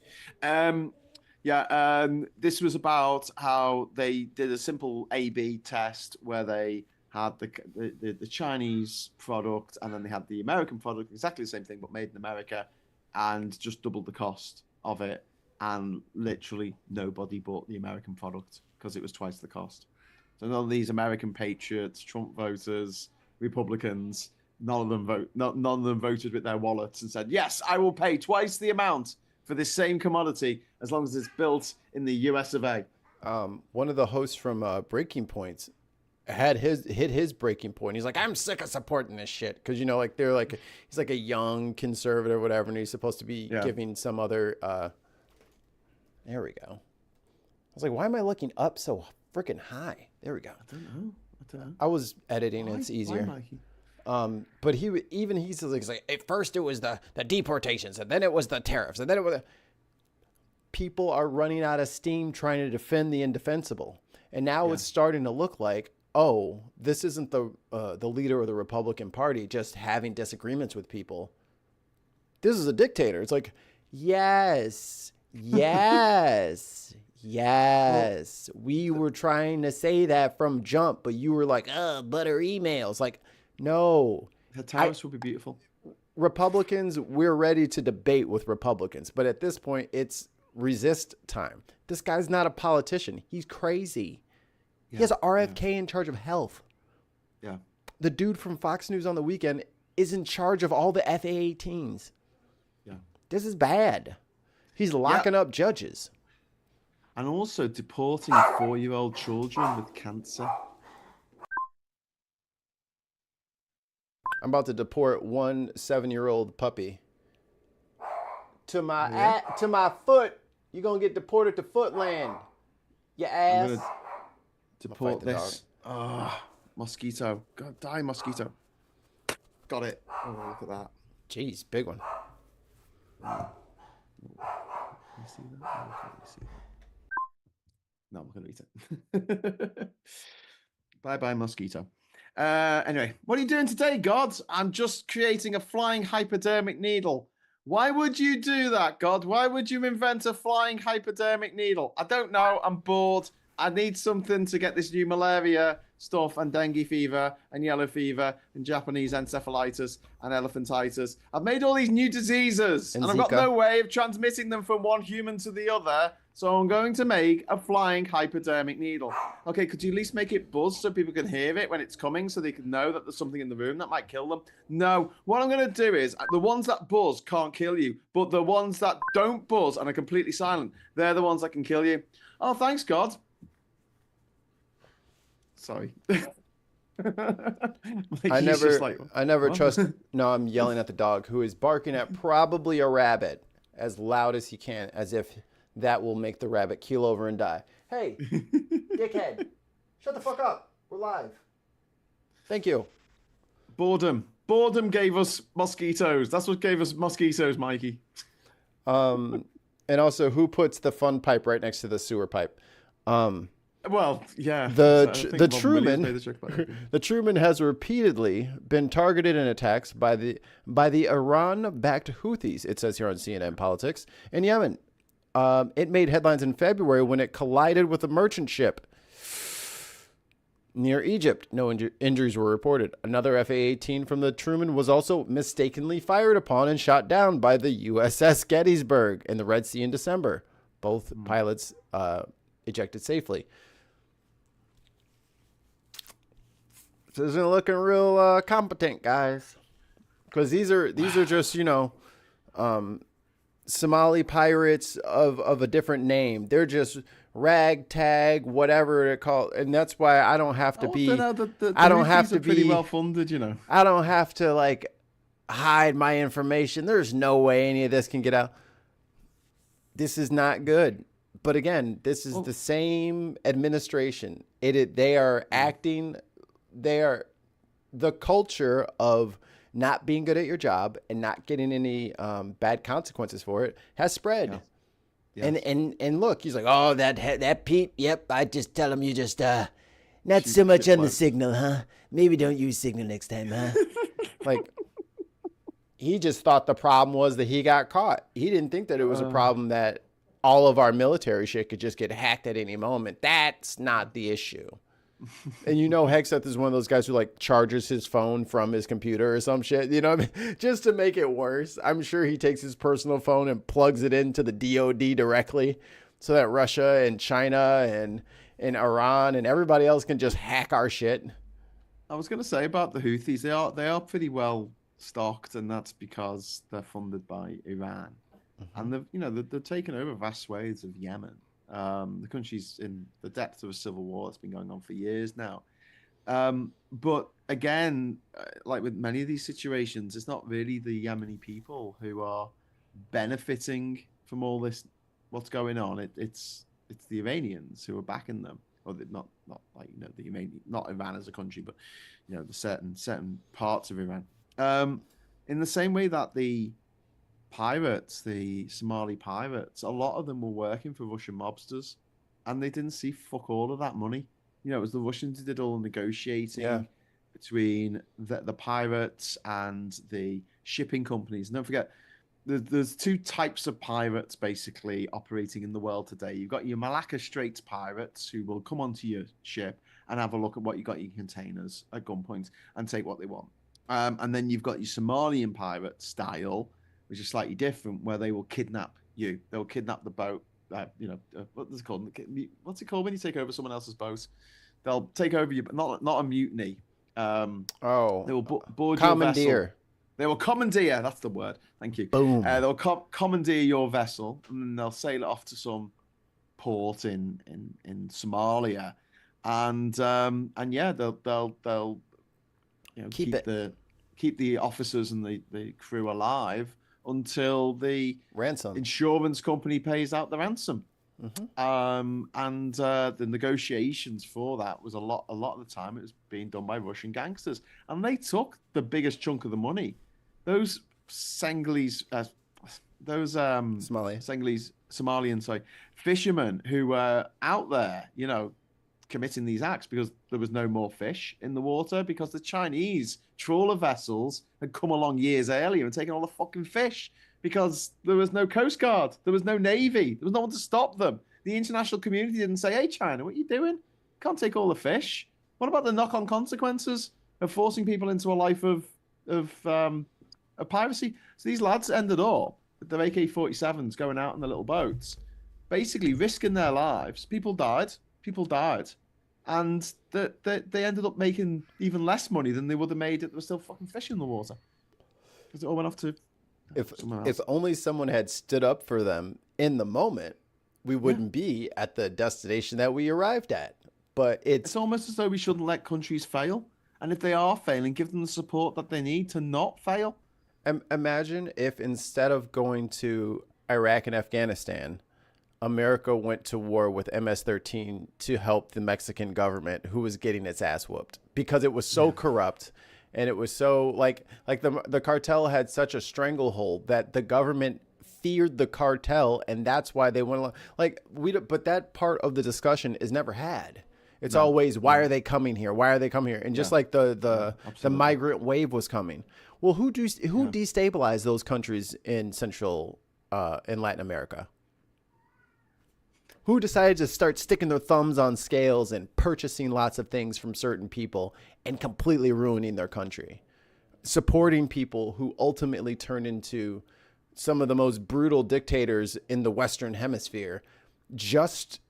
This was about how they did a simple A/B test where they had the Chinese product and then they had the American product, exactly the same thing, but made in America, and just doubled the cost of it. And literally nobody bought the American product because it was twice the cost. So none of these American patriots, Trump voters, Republicans, none of them voted with their wallets and said, yes, I will pay twice the amount for this same commodity as long as it's built in the US of A. One of the hosts from Breaking Points hit his breaking point. He's like, I'm sick of supporting this shit. Because, you know, like he's like a young conservative or whatever, and he's supposed to be giving some other, there we go. I was like, why am I looking up so freaking high? There we go. I don't know. I was editing. It's easier. But he's like, at first it was the deportations, and then it was the tariffs, and then it was people are running out of steam trying to defend the indefensible. And now it's starting to look like, oh, this isn't the leader of the Republican Party just having disagreements with people. This is a dictator. It's like, yes. We were trying to say that from jump, but you were like, butter emails. Like, no. The tariffs would be beautiful. Republicans, we're ready to debate with Republicans. But at this point, it's resist time. This guy's not a politician. He's crazy. He has RFK in charge of health. Yeah. The dude from Fox News on the weekend is in charge of all the F-18s. Yeah. This is bad. He's locking up judges. And also deporting 4-year-old children with cancer. I'm about to deport one 7-year-old puppy. To my foot. You're going to get deported to Footland. You ass. I'm going to deport this. Mosquito. God, die, mosquito. Got it. Oh, look at that. Jeez, big one. Can you see that? No, I can't really see that. No, I'm not going to eat it. Bye-bye, mosquito. Anyway, what are you doing today, God? I'm just creating a flying hypodermic needle. Why would you do that, God? Why would you invent a flying hypodermic needle? I don't know. I'm bored. I need something to get this new malaria stuff and dengue fever and yellow fever and Japanese encephalitis and elephantitis. I've made all these new diseases and I've got no way of transmitting them from one human to the other. So I'm going to make a flying hypodermic needle. Okay, could you at least make it buzz so people can hear it when it's coming so they can know that there's something in the room that might kill them? No. What I'm going to do is the ones that buzz can't kill you, but the ones that don't buzz and are completely silent, they're the ones that can kill you. Oh, thanks, God. Sorry. I never trust. No, I'm yelling at the dog who is barking at probably a rabbit as loud as he can, as if that will make the rabbit keel over and die. Hey, dickhead, shut the fuck up. We're live. Thank you. Boredom. Boredom gave us mosquitoes. That's what gave us mosquitoes, Mikey. And also, who puts the fun pipe right next to the sewer pipe? Well, yeah. The Truman has repeatedly been targeted in attacks by the Iran-backed Houthis. It says here on CNN Politics in Yemen. It made headlines in February when it collided with a merchant ship near Egypt. No injuries were reported. Another F-18 from the Truman was also mistakenly fired upon and shot down by the USS Gettysburg in the Red Sea in December. Both pilots ejected safely. This isn't looking real competent, guys. Because these are just, Somali pirates of a different name. They're just ragtag, whatever it called, and that's why I don't have to be. I don't have to be pretty well funded, I don't have to hide my information. There's no way any of this can get out. This is not good. But again, this is the same administration. They are acting. They are the culture of not being good at your job and not getting any bad consequences for it has spread. Yeah. Yes. And look, he's like, oh, that Pete. Yep, I just tell him you just Not so much on the shitloads. signal, huh? Maybe don't use signal next time, huh? Like, he just thought the problem was that he got caught. He didn't think that it was a Uh, problem that all of our military shit could just get hacked at any moment. That's not the issue. And you know, Hexeth is one of those guys who like charges his phone from his computer or some shit, you know what I mean? Just to make it worse. I'm sure he takes his personal phone and plugs it into the DOD directly so that Russia and China and Iran and everybody else can just hack our shit. I was going to say about the Houthis, they are pretty well stocked, and that's because they're funded by Iran, and they've taken over vast swathes of Yemen. The country's in the depths of a civil war that's been going on for years now. But again, like with many of these situations, it's not really the Yemeni people who are benefiting from all this, what's going on. It's the Iranians who are backing them, or not like the Iranian, not Iran as a country, but the certain parts of Iran. In the same way that the pirates, the Somali pirates, a lot of them were working for Russian mobsters, and they didn't see fuck all of that money. It was the Russians who did all the negotiating between the pirates and the shipping companies. And don't forget, there's two types of pirates basically operating in the world today. You've got your Malacca Straits pirates who will come onto your ship and have a look at what you got in your containers at gunpoint and take what they want. And then you've got your Somalian pirate style, which is slightly different, where they will kidnap you. They'll kidnap the boat. What's it called? What's it called when you take over someone else's boat? They'll take over your, not a mutiny. They will board your vessel. They will commandeer. That's the word. Thank you. Boom. They'll commandeer your vessel, and then they'll sail it off to some port in Somalia, and yeah, they'll keep the officers and the crew alive until the ransom insurance company pays out the ransom. Mm-hmm. And the negotiations for that was a lot of the time it was being done by Russian gangsters, and they took the biggest chunk of the money. Those Somalian fishermen who were out there, committing these acts because there was no more fish in the water, because the Chinese trawler vessels had come along years earlier and taken all the fucking fish, because there was no Coast Guard, there was no Navy, there was no one to stop them. The international community didn't say, hey, China, what are you doing? Can't take all the fish. What about the knock-on consequences of forcing people into a life of piracy? So these lads ended up with their AK-47s going out in the little boats, basically risking their lives. People died. And they ended up making even less money than they would have made if there was still fucking fish in the water, because it all went off to if only someone had stood up for them in the moment, we wouldn't be at the destination that we arrived at. But it's almost as though we shouldn't let countries fail, and if they are failing, give them the support that they need to not fail. Imagine if instead of going to Iraq and Afghanistan, America went to war with MS-13 to help the Mexican government, who was getting its ass whooped because it was so corrupt. And it was so like the cartel had such a stranglehold that the government feared the cartel, and that's why they went along. But that part of the discussion is never had. It's always, why are they coming here? Why are they coming here? And just like the migrant wave was coming. Well, who destabilized those countries in in Latin America? Who decided to start sticking their thumbs on scales and purchasing lots of things from certain people and completely ruining their country? Supporting people who ultimately turn into some of the most brutal dictators in the Western Hemisphere, just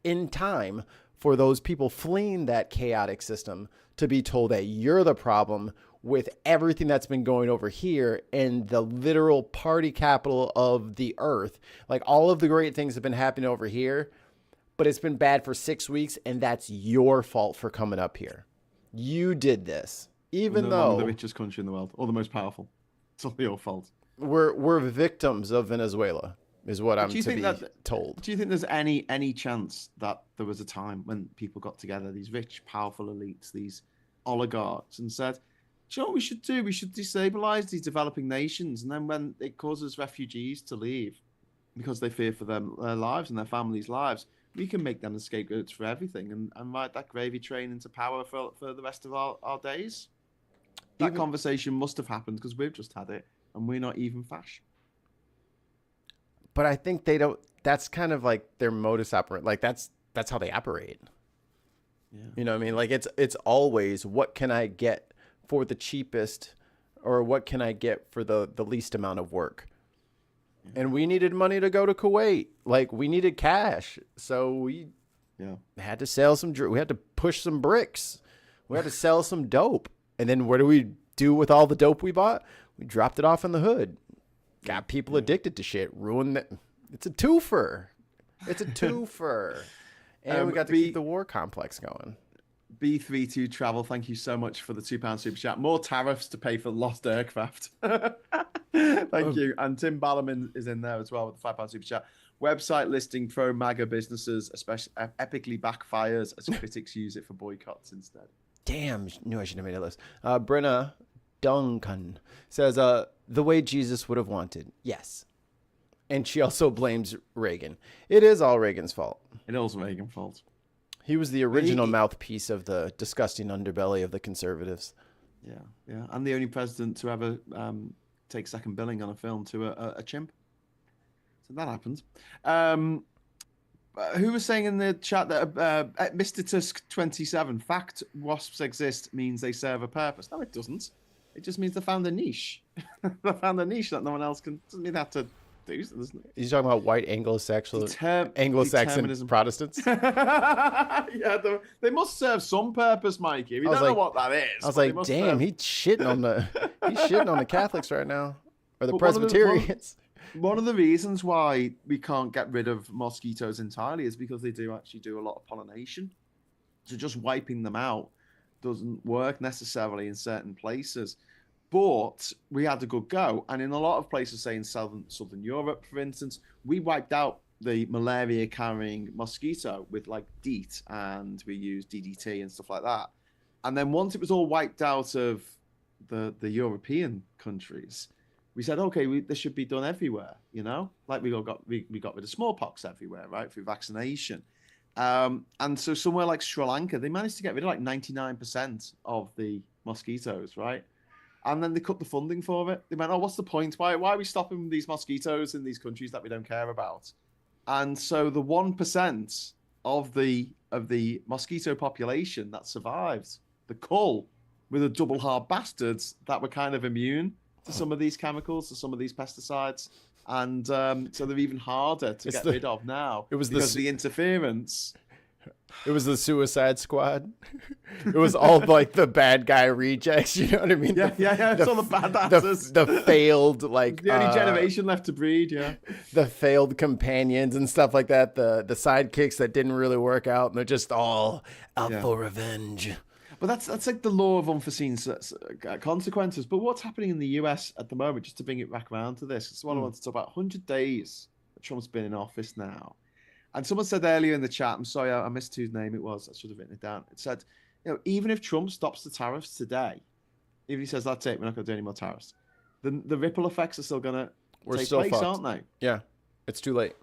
in time for those people fleeing that chaotic system to be told that you're the problem with everything that's been going over here in the literal party capital of the earth. Like, all of the great things have been happening over here, but it's been bad for 6 weeks, and that's your fault for coming up here. You did this, even though we're the richest country in the world, or the most powerful. It's all your fault. We're victims of Venezuela, is what I'm told. Do you think there's any chance that there was a time when people got together, these rich, powerful elites, these oligarchs, and said, do you know what we should do? We should destabilize these developing nations, and then when it causes refugees to leave because they fear for their lives and their families' lives, we can make them the scapegoats for everything and ride that gravy train into power for the rest of our days. That conversation must have happened because we've just had it and we're not even fash. But I think they don't. That's kind of like their modus operandi. Like that's how they operate. Yeah. You know what I mean? Like it's always, what can I get for the cheapest, or what can I get for the least amount of work? Yeah. And we needed money to go to Kuwait. Like we needed cash. So we had to sell we had to push some bricks. We had to sell some dope. And then what do we do with all the dope we bought? We dropped it off in the hood. Got people addicted to shit. Ruined it. It's a twofer. It's a twofer. And we got to keep the war complex going. B32 Travel, thank you so much for the £2 super chat. More tariffs to pay for lost aircraft. Thank you. And Tim Ballerman is in there as well with the £5 super chat. Website listing pro MAGA businesses, especially epically backfires as critics use it for boycotts instead. Damn, knew I should have made a list. Brenna Duncan says, the way Jesus would have wanted. Yes. And she also blames Reagan. It is all Reagan's fault. It is Reagan's fault. He was the original mouthpiece of the disgusting underbelly of the conservatives. Yeah. And the only president to ever take second billing on a film to a chimp. So that happens. Who was saying in the chat that Mr. Tusk 27, fact wasps exist means they serve a purpose? No, it doesn't. It just means they found a niche. They found a niche that no one else can. Doesn't mean they have to do. Doesn't it? He's talking about white Anglo-Saxon Protestants. Yeah, they must serve some purpose, Mikey. We don't know what that is. I was like, damn, he's shitting on the Catholics right now, or the Presbyterians. One of the reasons why we can't get rid of mosquitoes entirely is because they do actually do a lot of pollination. So just wiping them out doesn't work necessarily in certain places. But we had a good go. And in a lot of places, say in Southern Europe, for instance, we wiped out the malaria-carrying mosquito with like DEET, and we used DDT and stuff like that. And then once it was all wiped out of the European countries, we said, okay, this should be done everywhere, you know? Like we got rid of smallpox everywhere, right, through vaccination. And so somewhere like Sri Lanka, they managed to get rid of like 99% of the mosquitoes, right? And then they cut the funding for it. They went, oh, what's the point? Why are we stopping these mosquitoes in these countries that we don't care about? And so the 1% of the mosquito population that survived, the cull, were the double hard bastards that were kind of immune to some of these chemicals, to some of these pesticides. And so they're even harder to get rid of now. It was because the interference. It was the Suicide Squad. It was all like the bad guy rejects. You know what I mean? Yeah. It's all the bad actors. The failed, like the only generation left to breed. Yeah. The failed companions and stuff like that. The sidekicks that didn't really work out, and they're just all out for revenge. But that's like the law of unforeseen consequences. But what's happening in the US at the moment, just to bring it back around to this, it's what I want to talk about. 100 days that Trump's been in office now. And someone said earlier in the chat, I'm sorry, I missed whose name it was. I should have written it down. It said, even if Trump stops the tariffs today, even if he says, that's it, we're not going to do any more tariffs, then the ripple effects are still going to take place, aren't they? Yeah, it's too late.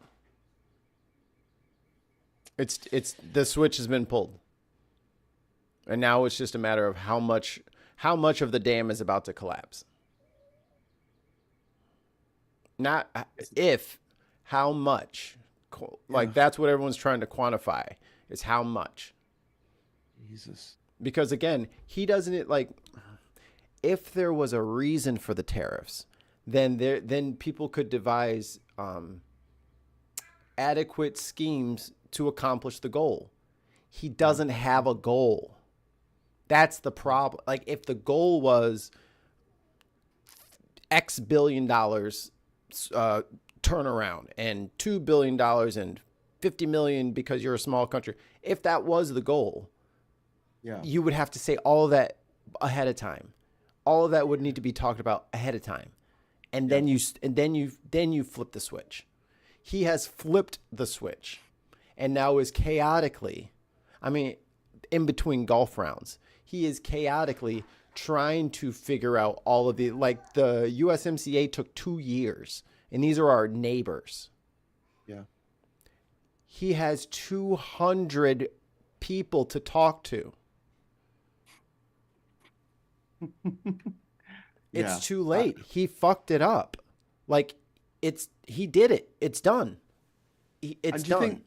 It's the switch has been pulled. And now it's just a matter of how much of the dam is about to collapse. Not if, how much. Like that's what everyone's trying to quantify, is how much. Jesus. Because again, he doesn't like. If there was a reason for the tariffs, then people could devise adequate schemes to accomplish the goal. He doesn't have a goal. That's the problem. Like if the goal was X billion dollars turnaround and $2 billion and 50 million because you're a small country, if that was the goal, you would have to say all of that ahead of time. All of that would need to be talked about ahead of time, and then you flip the switch. He has flipped the switch, and now is chaotically, in between golf rounds, he is chaotically trying to figure out all of the USMCA took 2 years, and these are our neighbors. Yeah. he has 200 people to talk to. Yeah. It's too late. He fucked it up. Like, he did it. It's done. It's And do you done. think?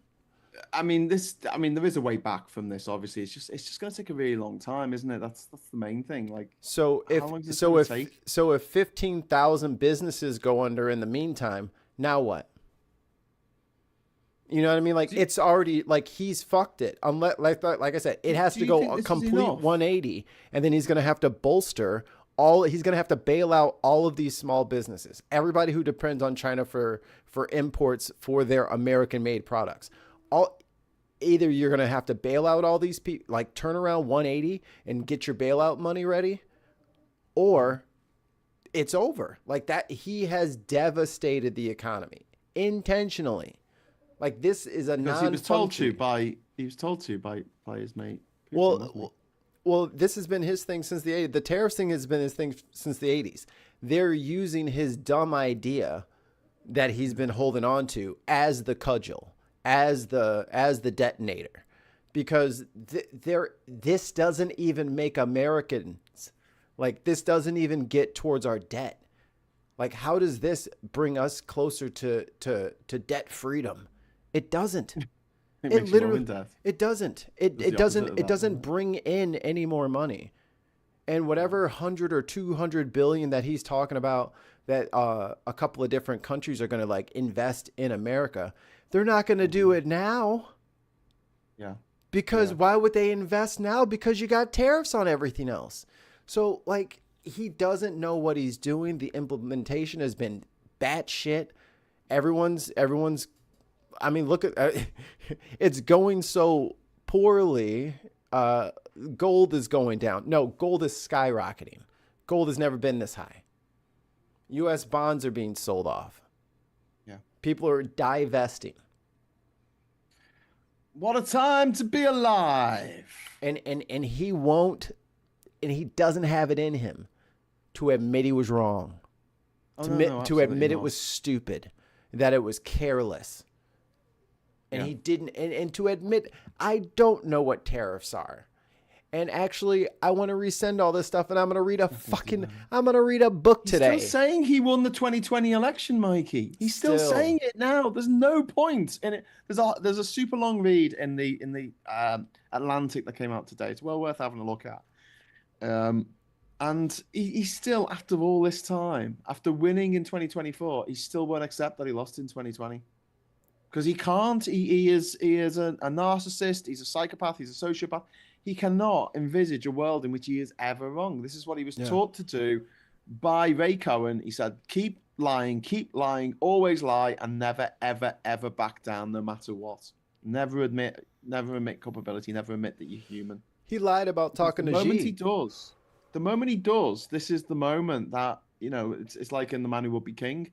I mean, there is a way back from this. Obviously, it's just going to take a really long time, isn't it? That's the main thing. Like, So if how long is this so gonna if take? so if 15,000 businesses go under in the meantime, now what? You know what I mean? Like, it's already, like, he's fucked it. Unless, like I said, it has Do to you go think a this is complete enough? 180, and then he's going to have to bolster he's going to have to bail out all of these small businesses, everybody who depends on China for imports for their American made products. Either you're going to have to bail out all these people, like turn around 180 and get your bailout money ready, or it's over. Like that, he has devastated the economy intentionally. Like, this is a Because he was told to non-function. by his mate. Putin, wasn't he? Well, this has been his thing since the 80s. The tariffs thing has been his thing since the 80s. They're using his dumb idea that he's been holding on to as the cudgel, as the detonator, because this doesn't even make Americans, like, this doesn't even get towards our debt. Like, how does this bring us closer to debt freedom? It doesn't. It It makes you more literally, in debt. it doesn't. It It's the opposite doesn't. of It that, doesn't isn't it? bring in any more money. And whatever 100 or 200 billion that he's talking about, that a couple of different countries are going to, like, invest in America, they're not going to do it now. Yeah. Because why would they invest now? Because you got tariffs on everything else. So, like, he doesn't know what he's doing. The implementation has been batshit. Everyone's. I mean, look at it's going so poorly. Gold is going down. No, gold is skyrocketing. Gold has never been this high. U.S. bonds are being sold off. Yeah. People are divesting. What a time to be alive. And he won't, and he doesn't have it in him to admit he was wrong. Oh, to no, admit, no, to admit absolutely it not. was stupid, that it was careless. And Yeah. he didn't, and to admit, I don't know what tariffs are. And actually, I want to resend all this stuff, and I'm going to read I'm going to read a book He's today. still saying he won the 2020 election, Mikey. He's still Still. saying it now. There's no point in it. There's a super long read in the Atlantic that came out today. It's well worth having a look at. And he still, after all this time, after winning in 2024, he still won't accept that he lost in 2020. Because he can't. He is a narcissist. He's a psychopath. He's a sociopath. He cannot envisage a world in which he is ever wrong. This is what he was taught to do by Ray Cohen. He said, keep lying, always lie, and never, ever, ever back down, no matter what. Never admit culpability, never admit that you're human. He lied about talking to The moment Xi. the moment he does, this is the moment that, you know, it's like in The Man Who Would Be King.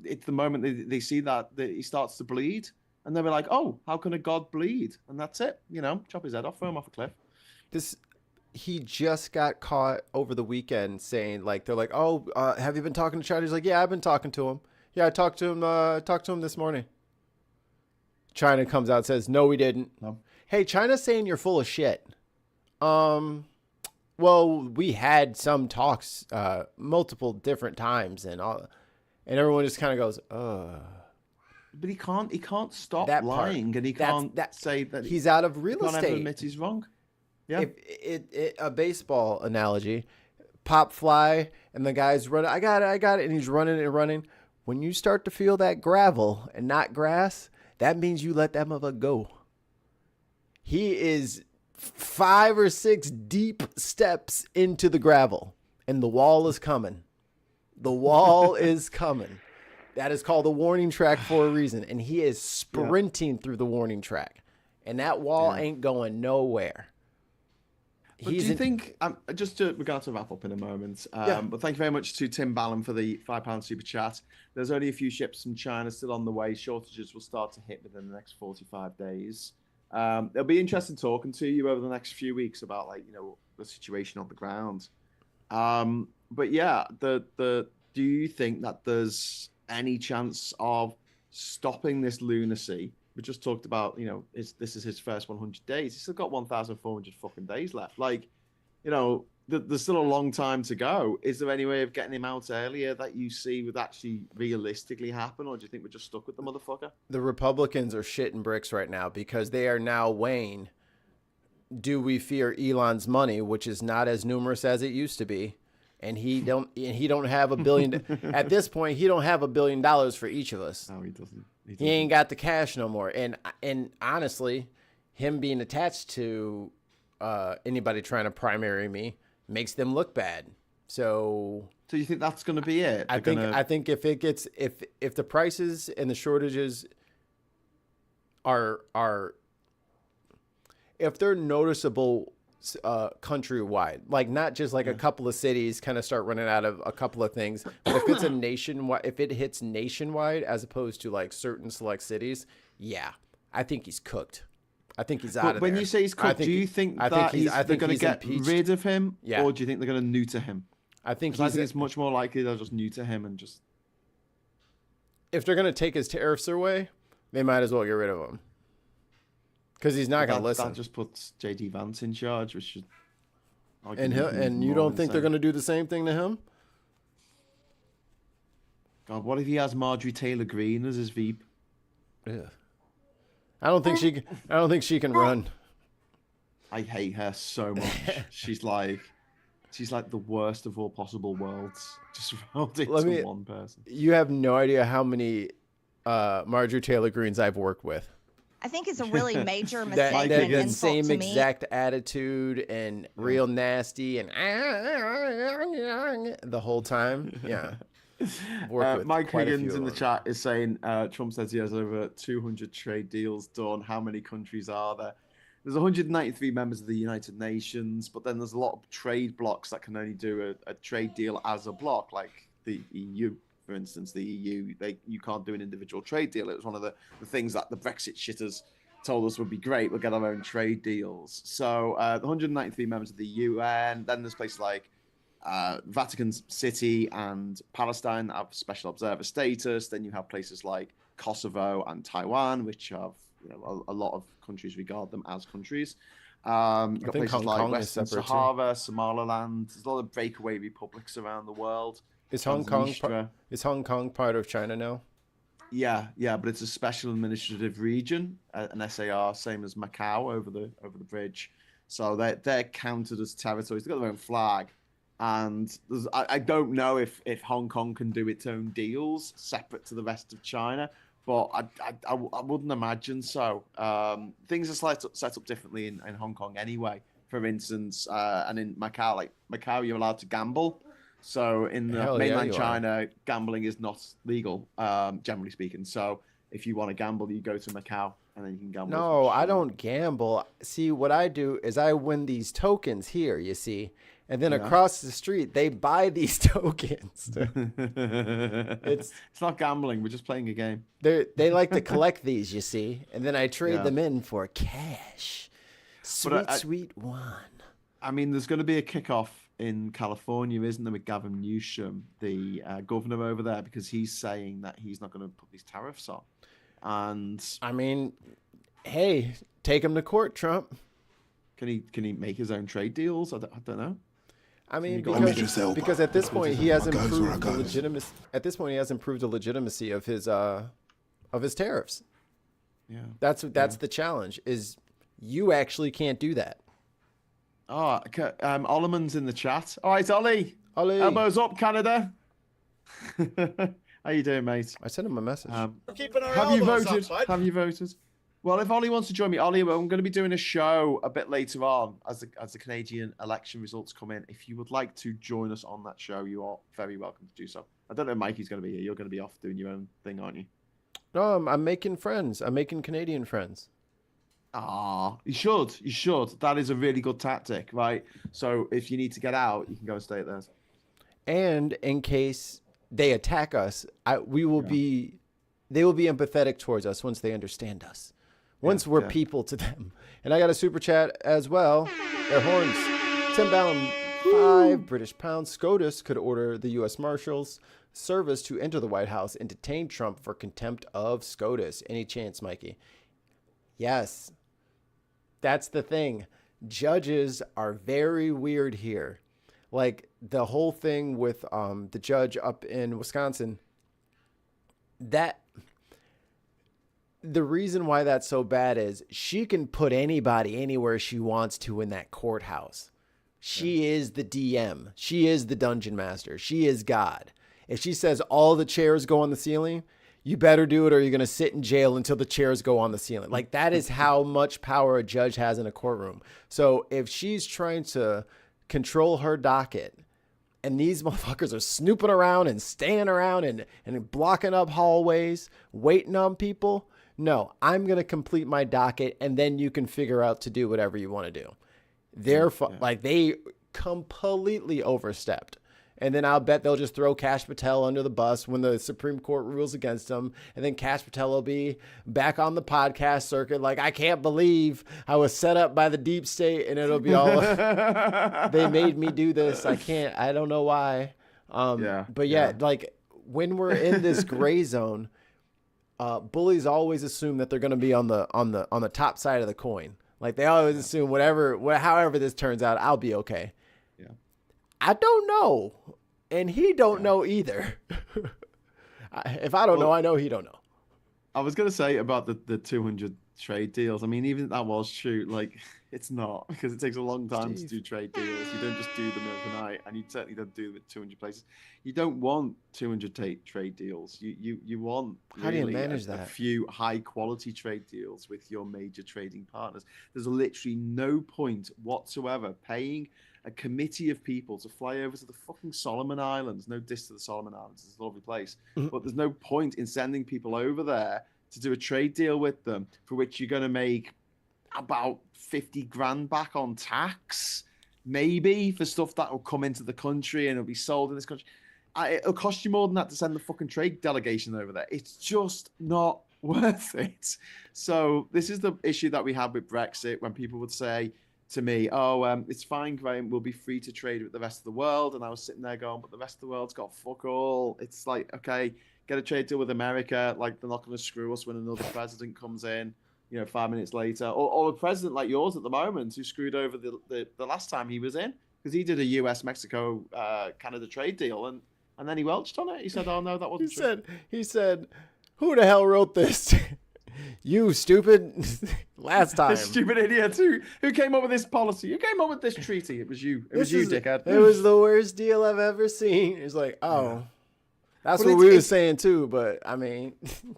It's the moment they see that he starts to bleed, and they'll be like, oh, how can a god bleed? And that's it. You know, chop his head off, throw him off a cliff. He just got caught over the weekend saying, like, they're like, oh, have you been talking to China? He's like, yeah, I've been talking to him. Yeah, I talked to him this morning. China comes out and says, no, we didn't. No. Hey, China's saying you're full of shit. Well, we had some talks multiple different times, and everyone just kind of goes, But he can't stop That part. lying, and he can't say that he's out of real he can't ever estate. admit he's wrong. Yeah. If a baseball analogy, pop fly, and the guy's running, I got it, and he's running and running. When you start to feel that gravel and not grass, that means you let that mother go. He is 5 or 6 deep steps into the gravel, and the wall is coming. The wall is coming. That is called a warning track for a reason, and he is sprinting through the warning track, and that wall ain't going nowhere. But do you think, we're going to wrap up in a moment, but thank you very much to Tim Ballon for the £5 super chat. There's only a few ships from China still on the way. Shortages will start to hit within the next 45 days. It'll be interesting talking to you over the next few weeks about, like, you know, the situation on the ground. But yeah, do you think that there's any chance of stopping this lunacy We just talked about, this is his first 100 days. He's still got 1,400 fucking days left. Like, there's still a long time to go. Is there any way of getting him out earlier that you see would actually realistically happen, or do you think we're just stuck with the motherfucker? The Republicans are shitting bricks right now because they are now weighing, do we fear Elon's money, which is not as numerous as it used to be, and he don't have $1 billion at this point. He don't have $1 billion for each of us. No, he doesn't. He ain't got the cash no more. And honestly, him being attached to anybody trying to primary me makes them look bad. So you think that's going to be it? I think if the prices and the shortages are if they're noticeable countrywide, like not just like a couple of cities kind of start running out of a couple of things, but if it's if it hits nationwide as opposed to like certain select cities, I think he's cooked. I think he's out of there. When you say he's cooked, do you think they're going to get rid of him, or do you think they're going to neuter him? I think it's much more likely they'll just neuter him and just. If they're going to take his tariffs away, they might as well get rid of him. Because he's not going to listen. That just puts J.D. Vance in charge, which should. And you don't think they're going to do the same thing to him? God, what if he has Marjorie Taylor Greene as his VP? Yeah. I don't think she can run. I hate her so much. She's like the worst of all possible worlds. Just rolled into one person. You have no idea how many Marjorie Taylor Greenes I've worked with. I think it's a really major mistake. That same exact attitude and real nasty and the whole time. Yeah. Mike Higgins in the chat is saying Trump says he has over 200 trade deals done. How many countries are there? There's 193 members of the United Nations, but then there's a lot of trade blocs that can only do a trade deal as a bloc, like the EU. For instance, the EU, you can't do an individual trade deal. It was one of the things that the Brexit shitters told us would be great. We'll get our own trade deals. So the 193 members of the UN, then there's places like Vatican City and Palestine that have special observer status. Then you have places like Kosovo and Taiwan, which have a lot of countries regard them as countries. You've got places like Western Sahara, Somaliland. There's a lot of breakaway republics around the world. Is Hong Kong part of China now? Yeah, but it's a special administrative region, an SAR, same as Macau over the bridge. So they're counted as territories. They've got their own flag, and I don't know if Hong Kong can do its own deals separate to the rest of China, but I wouldn't imagine so. Things are set up differently in Hong Kong anyway. For instance, and in Macau, you're allowed to gamble. So in the mainland China, gambling is not legal, generally speaking. So if you want to gamble, you go to Macau and then you can gamble. No, I don't gamble. See, what I do is I win these tokens here, you see. And then across the street, they buy these tokens. It's not gambling. We're just playing a game. They like to collect these, you see. And then I trade them in for cash. Sweet one. I mean, there's going to be a kickoff in California, isn't there, with Gavin Newsom, the governor over there, because he's saying that he's not going to put these tariffs on. And I mean, hey, take him to court, Trump. Can he make his own trade deals? I don't know. I mean, because at this point he hasn't proved the legitimacy. At this point, he hasn't proved the legitimacy of his tariffs. Yeah, that's the challenge. Is you actually can't do that. Oh, Ollerman's in the chat. All right, Ollie. Elbows up, Canada. How you doing, mate? I sent him a message. Have you voted? Have you voted? Well, if Ollie wants to join me, Ollie, I'm going to be doing a show a bit later on as the Canadian election results come in. If you would like to join us on that show, you are very welcome to do so. I don't know if Mikey's going to be here. You're going to be off doing your own thing, aren't you? No, I'm making friends. I'm making Canadian friends. You should. You should. That is a really good tactic, right? So if you need to get out, you can go and stay at theirs. And in case they attack us, they will be empathetic towards us once they understand us. Once we're people to them. And I got a super chat as well. Air horns. £10, 5 British pounds. SCOTUS could order the U.S. Marshals Service to enter the White House and detain Trump for contempt of SCOTUS. Any chance, Mikey? Yes. That's the thing. Judges are very weird here. Like the whole thing with the judge up in Wisconsin, that the reason why that's so bad is she can put anybody anywhere she wants to in that courthouse. She is the DM. She is the dungeon master. She is God. If she says all the chairs go on the ceiling, you better do it or you're going to sit in jail until the chairs go on the ceiling. Like that is how much power a judge has in a courtroom. So if she's trying to control her docket and these motherfuckers are snooping around and staying around and blocking up hallways, waiting on people, no, I'm going to complete my docket and then you can figure out to do whatever you want to do. Like they completely overstepped. And then I'll bet they'll just throw Kash Patel under the bus when the Supreme Court rules against him. And then Kash Patel will be back on the podcast circuit. Like, I can't believe I was set up by the deep state and it'll be all, they made me do this. I don't know why. Like when we're in this gray zone, bullies always assume that they're going to be on the top side of the coin. Like they always assume however this turns out, I'll be okay. Yeah. I don't know. And he don't know either. If I don't know, I know he don't know. I was going to say about the 200 trade deals. I mean, even if that was true, like it's not, because it takes a long time to do trade deals. You don't just do them overnight, and you certainly don't do them at 200 places. You don't want 200 trade deals. You want how do you manage that? A few high quality trade deals with your major trading partners. There's literally no point whatsoever paying a committee of people to fly over to the fucking Solomon Islands. No diss to the Solomon Islands, it's a lovely place. But there's no point in sending people over there to do a trade deal with them for which you're going to make about 50 grand back on tax, maybe, for stuff that will come into the country and it'll be sold in this country. It'll cost you more than that to send the fucking trade delegation over there. It's just not worth it. So this is the issue that we had with Brexit, when people would say to me, it's fine, Graham, we'll be free to trade with the rest of the world. And I was sitting there going, but the rest of the world's got fuck all. It's like, okay, get a trade deal with America. Like, they're not going to screw us when another president comes in, 5 minutes later. Or a president like yours at the moment who screwed over the last time he was in, because he did a US, Mexico, Canada trade deal. And then he welched on it. He said, oh, no, that wasn't true. He said, who the hell wrote this? You stupid. Last time. This stupid idiot who came up with this policy. Who came up with this treaty? It was you. It was you, dickhead. It was the worst deal I've ever seen. It's like, that's what we were saying too. But I mean,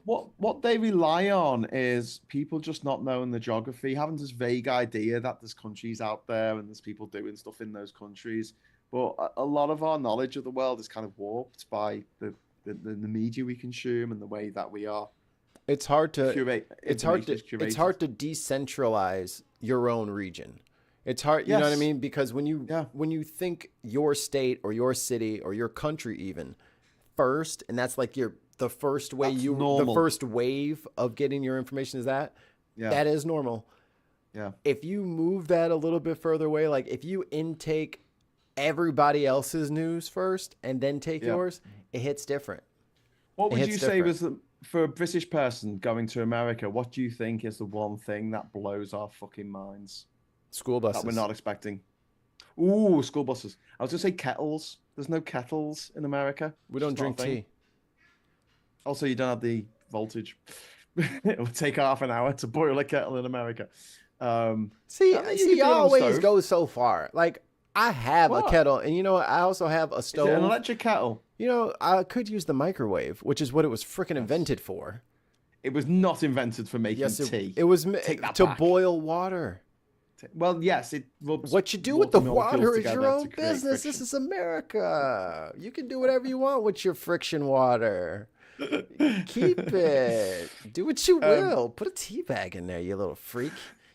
what they rely on is people just not knowing the geography, having this vague idea that there's countries out there and there's people doing stuff in those countries. But a lot of our knowledge of the world is kind of warped by the media we consume and the way that we are. It's hard to curate. It's hard to decentralize your own region. It's hard, you know what I mean? Because when you think your state or your city or your country even first, and that's like the first wave of getting your information is that is normal. Yeah. If you move that a little bit further away, like if you intake everybody else's news first and then take yours, it hits different. What would you say was for a British person going to America, what do you think is the one thing that blows our fucking minds? School buses. That we're not expecting. Ooh, school buses. I was going to say kettles. There's no kettles in America. We don't drink tea. Also, you don't have the voltage. It will take half an hour to boil a kettle in America. See, you always go so far. Like, I have a kettle, and you know what? I also have a stove. Is it an electric kettle? I could use the microwave, which is what it was freaking invented for. It was not invented for making tea. It was to boil water. Well, yes. What you do with the water is your own business. Friction. This is America. You can do whatever you want with your friction water. Keep it. Do what you will. Put a tea bag in there, you little freak.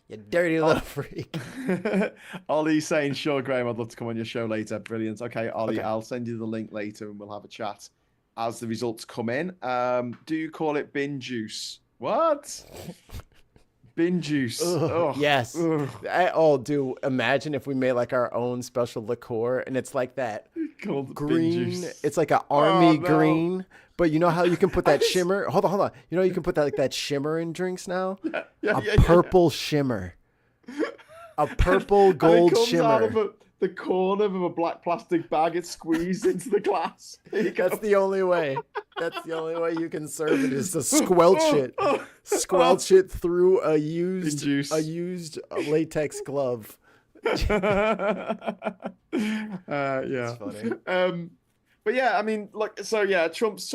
You dirty little freak. Ollie's saying, sure, Graham, I'd love to come on your show later. Brilliant. Okay, Ollie, I'll send you the link later and we'll have a chat as the results come in. Do you call it bin juice? What? Bin juice. Ugh, yes. Dude, imagine if we made like our own special liqueur and it's like that called green. Bin juice. It's like an army green, But you know how you can put that shimmer? Hold on. You know you can put that like that shimmer in drinks now? Yeah, A purple shimmer. A purple gold and it comes shimmer. out of the corner of a black plastic bag. It's squeezed into the glass. That's the only way. That's the only way you can serve it is to squelch it. Squelch it through a used latex glove. Yeah. That's funny. But yeah, I mean, look. So yeah, Trump's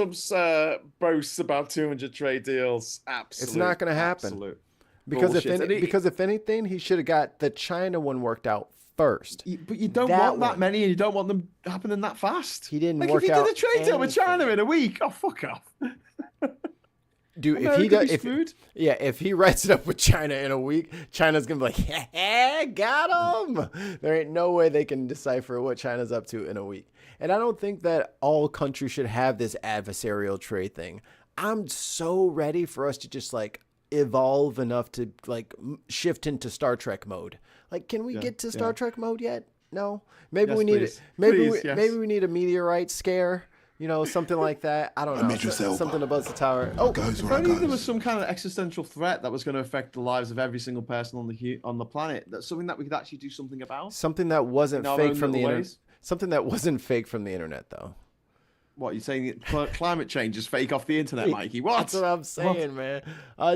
boasts about 200 trade deals. Absolute. It's not going to happen. Absolute Because bullshit. if anything, he should have got the China one worked out first. But you don't That want that one. many, and you don't want them happening that fast. He didn't like work if he out did a trade deal with China anything. in a week, oh fuck off. Dude, if America he does, be screwed. if he writes it up with China in a week, China's gonna be like, "Yeah, got him." There ain't no way they can decipher what China's up to in a week. And I don't think that all countries should have this adversarial trade thing. I'm so ready for us to just like evolve enough to like shift into Star Trek mode. Like, can we get to Star Trek mode yet? No. Maybe Yes, we need please. maybe Please, yes. maybe we need a meteorite scare. You know, something like that. I don't know. Idris Elba. Something above the tower. Oh, Goes If where it only there was goes. some kind of existential threat that was going to affect the lives of every single person on the planet. That's something that we could actually do something about. something that wasn't In our fake own from the little internet. ways. Something that wasn't fake from the internet, though. What, you're saying that climate change is fake off the internet, Mikey? What? That's what I'm saying, man.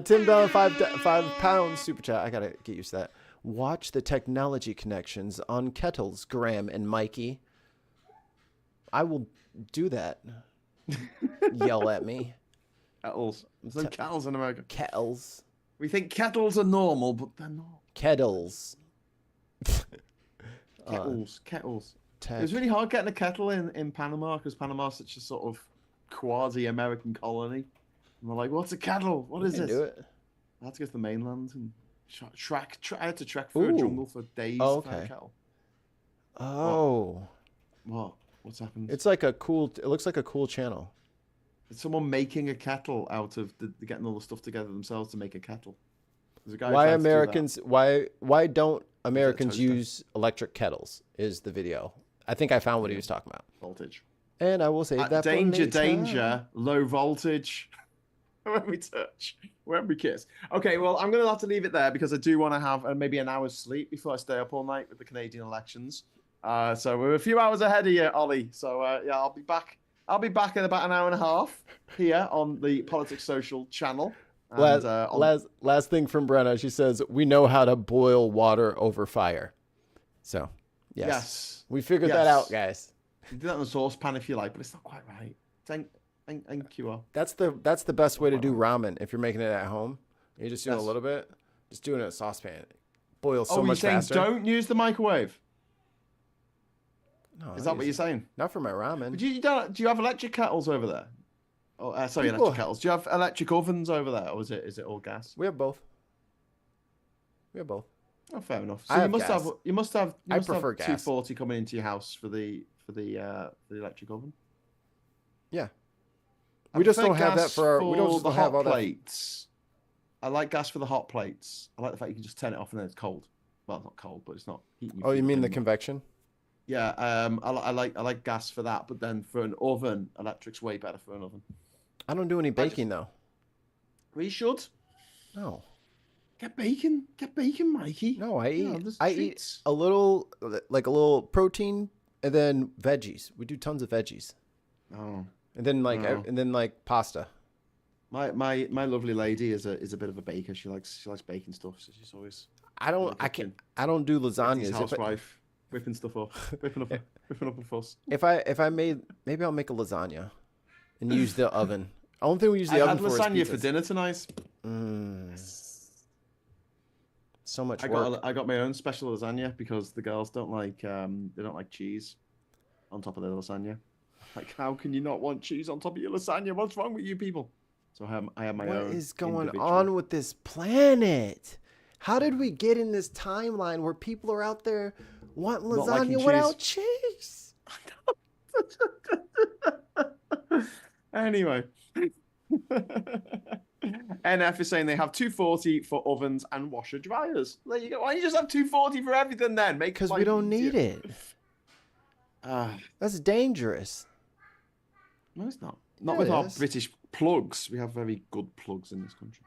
Tim Bell, £5 super chat. I gotta get used to that. Watch the technology connections on Kettles, Graham, and Mikey. I will do that. Yell at me. Kettles. There's no kettles in America. Kettles. We think kettles are normal, but they're not. Kettles. Kettles. It Tech. was really hard getting a kettle in Panama because Panama's such a sort of quasi-American colony. And we're like, what's a kettle? What is You can this? do it. I had to go to the mainland and I had to trek through a Ooh. jungle for days Oh, to find a okay. kettle. Oh. What? What's happened? It's like a cool, it looks like a cool channel. It's someone making a kettle out of getting all the stuff together themselves to make a kettle. There's a guy who Why tried to do that. Americans, why don't Americans toaster? use electric kettles is the video. I think I found what he was talking about. Voltage. And I will save that Danger, for later. danger, low voltage. When we touch, when we kiss. Okay, well, I'm going to have to leave it there because I do want to have maybe an hour's sleep before I stay up all night with the Canadian elections. So we're a few hours ahead of you, Ollie. So yeah, I'll be back. I'll be back in about an hour and a half here on the Politics Social channel. And, Last thing from Brenna. She says, we know how to boil water over fire. So, yes. We figured that out, guys. You do that in a saucepan if you like, but it's not quite right. Thank you. That's the best way to do ramen if you're making it at home. You're just doing a little bit. Just doing it in a saucepan. It boils so much faster. Don't use the microwave. No, Is that what you're saying? Not for my ramen. But do you have electric kettles over there? Oh, sorry, People- electric kettles. Do you have electric ovens over there, or is it all gas? We have both. Oh, fair enough. I So have gas. you must have I prefer gas. 240 coming into your house for the electric oven. Yeah. I We just prefer don't have that gas for our. We don't the just have hot all that. plates. I like gas for the hot plates. I like the fact you can just turn it off and then it's cold. Well, not cold, but it's not heating. Oh, you mean the convection? convection? Yeah, I like gas for that, but then for an oven, electric's way better for an oven. I don't do any baking though. We should No. get bacon, Mikey. No, I eat. there's I eat treats. a little, like a little protein, and then veggies. We do tons of veggies, Oh, and then Oh. like pasta. my lovely lady is a bit of a baker. She likes baking stuff, so she's always I don't. I can't. I don't do his lasagnas. housewife whipping stuff up, whipping up a fuss. If I made, maybe I'll make a lasagna, and use the oven. Only thing we use the I oven had for is lasagna for pizzas. dinner tonight. So much I work. got my own special lasagna because the girls don't like cheese on top of their lasagna. Like, how can you not want cheese on top of your lasagna? What's wrong with you people? So I have my What own. is going individual- on with this planet? How did we get in this timeline where people are out there wanting Not liking lasagna without cheese? Anyway. NF is saying they have 240 for ovens and washer dryers. There you go. Why don't you just have 240 for everything then? Because we don't need it. Ah, That's dangerous. no, it's not. Not Yeah, with it our is. British plugs. We have very good plugs in this country.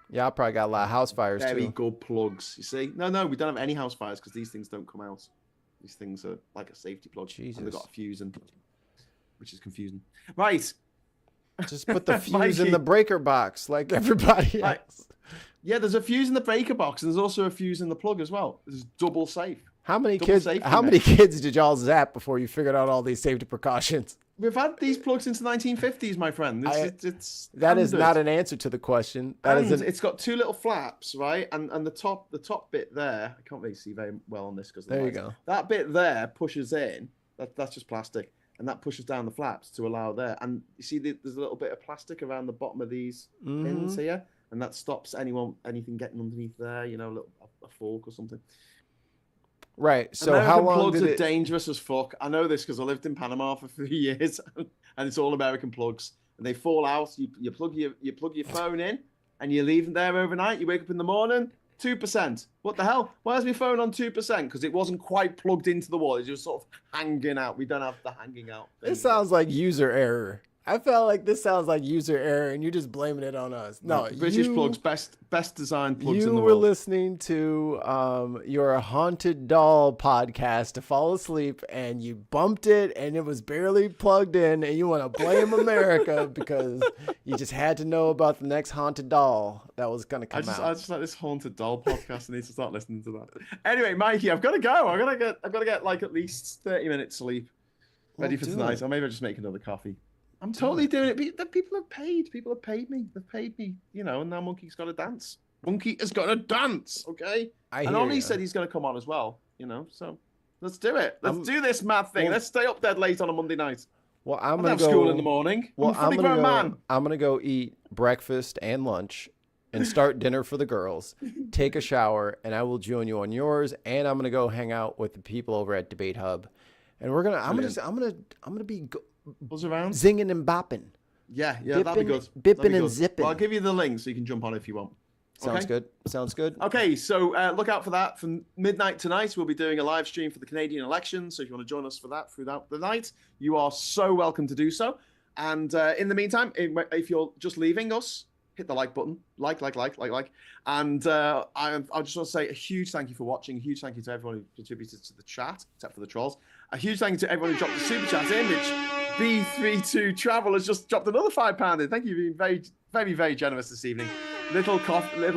Yeah, I probably got a lot of house fires Very too. good plugs. You see? No, we don't have any house fires because these things don't come out. These things are like a safety plug. And Jesus. they've got a fuse in, which is confusing. Right. Just put the fuse in Mikey. the breaker box like everybody Right. else. Yeah, there's a fuse in the breaker box, and there's also a fuse in the plug as well. This is double safe. How many Double kids? safety How net. many kids did y'all zap before you figured out all these safety precautions? We've had these plugs since the 1950s, my friend. It's That is standard. not an answer to the question. That is And an. it's got two little flaps, right? And the top bit there, I can't really see very well on this because There you go. That bit there pushes in. That's just plastic, and that pushes down the flaps to allow there. And you see, there's a little bit of plastic around the bottom of these pins here, and that stops anything getting underneath there. You know, a fork or something. Right. So American how long plugs did are it? dangerous as fuck. I know this because I lived in Panama for 3 years, and it's all American plugs. And they fall out. You plug your phone in, and you leave it there overnight. You wake up in the morning, 2%. What the hell? Why is my phone on 2%? Because it wasn't quite plugged into the wall. It's just sort of hanging out. We don't have the hanging out thing. This sounds like user error. I felt like this sounds like user error, and you're just blaming it on us. No, British plugs, best designed plugs in You the were world. listening to your haunted doll podcast to fall asleep, and you bumped it, and it was barely plugged in, and you want to blame America because you just had to know about the next haunted doll that was going to come I out. just like this haunted doll podcast. I need to start listening to that. Anyway, Mikey, I've got to go. I've got to get like at least 30 minutes sleep ready Well, for do tonight. it. Or maybe I'll just make another coffee. I'm totally doing it. People have paid. People have paid me. They've paid me, you know, and now Monkey's got to dance. Monkey has got to dance, okay? I And hear Ollie ya. said he's going to come on as well, you know, so let's do it. Let's I'm- do this mad thing. well- Let's stay up dead late on a Monday night. Well, I I'm don't gonna have go school in the morning. Well, I'm a fully grown man. I'm gonna go eat breakfast and lunch, and start dinner for the girls. Take a shower, and I will join you on yours. And I'm gonna go hang out with the people over at Debate Hub, and we're gonna. I'm gonna be Buzz around. zinging and bopping. Yeah, that'd be Bipping- good. bipping That'd be and good. zipping. Well, I'll give you the link so you can jump on if you want. Sounds Okay? good. Sounds good. Okay, so look out for that. From midnight tonight, we'll be doing a live stream for the Canadian election. So if you want to join us for that throughout the night, you are so welcome to do so. And in the meantime, if you're just leaving us, hit the like button. Like. And I just want to say a huge thank you for watching. A huge thank you to everyone who contributed to the chat, except for the trolls. A huge thank you to everyone who dropped the super chat in, which B32 Travel has just dropped another £5 in. Thank you for being very, very, very generous this evening. Little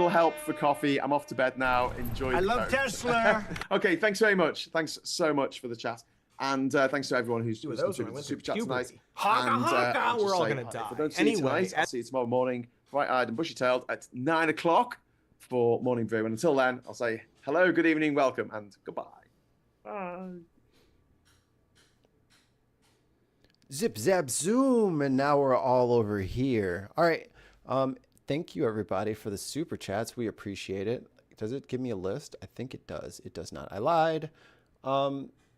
help for coffee. I'm off to bed now. Enjoy. I love Tesla. Okay, thanks very much. Thanks so much for the chat. And thanks to everyone who's Two of who's those when I contributed to went super chat to tonight. Honka, And, honka, I'll just we're all say, gonna if die. I don't see Anyway, you tonight, I'll see you tomorrow morning, bright-eyed and bushy-tailed at 9 o'clock for Morning Brew. And until then, I'll say hello, good evening, welcome, and goodbye. Bye. Zip zap zoom, and now we're all over here. All right. Thank you everybody for the super chats. We appreciate it. Does it give me a list? I think it does. It does not. I lied.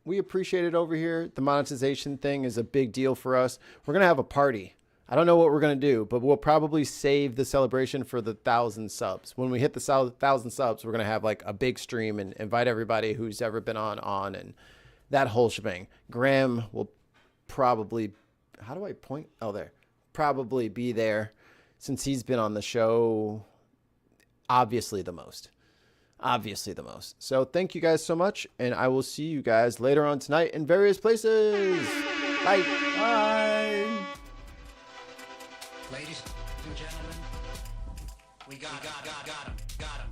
We appreciate it over here. The monetization thing is a big deal for us. We're gonna have a party. I don't know what we're gonna do, but we'll probably save the celebration for the 1,000 subs. When we hit the 1,000 subs, we're gonna have like a big stream and invite everybody who's ever been on, and that whole shebang. Graham will probably, how do I point? Oh, there. Probably be there since he's been on the show obviously the most. So thank you guys so much, and I will see you guys later on tonight in various places. Bye. Bye. Ladies and gentlemen, we got him.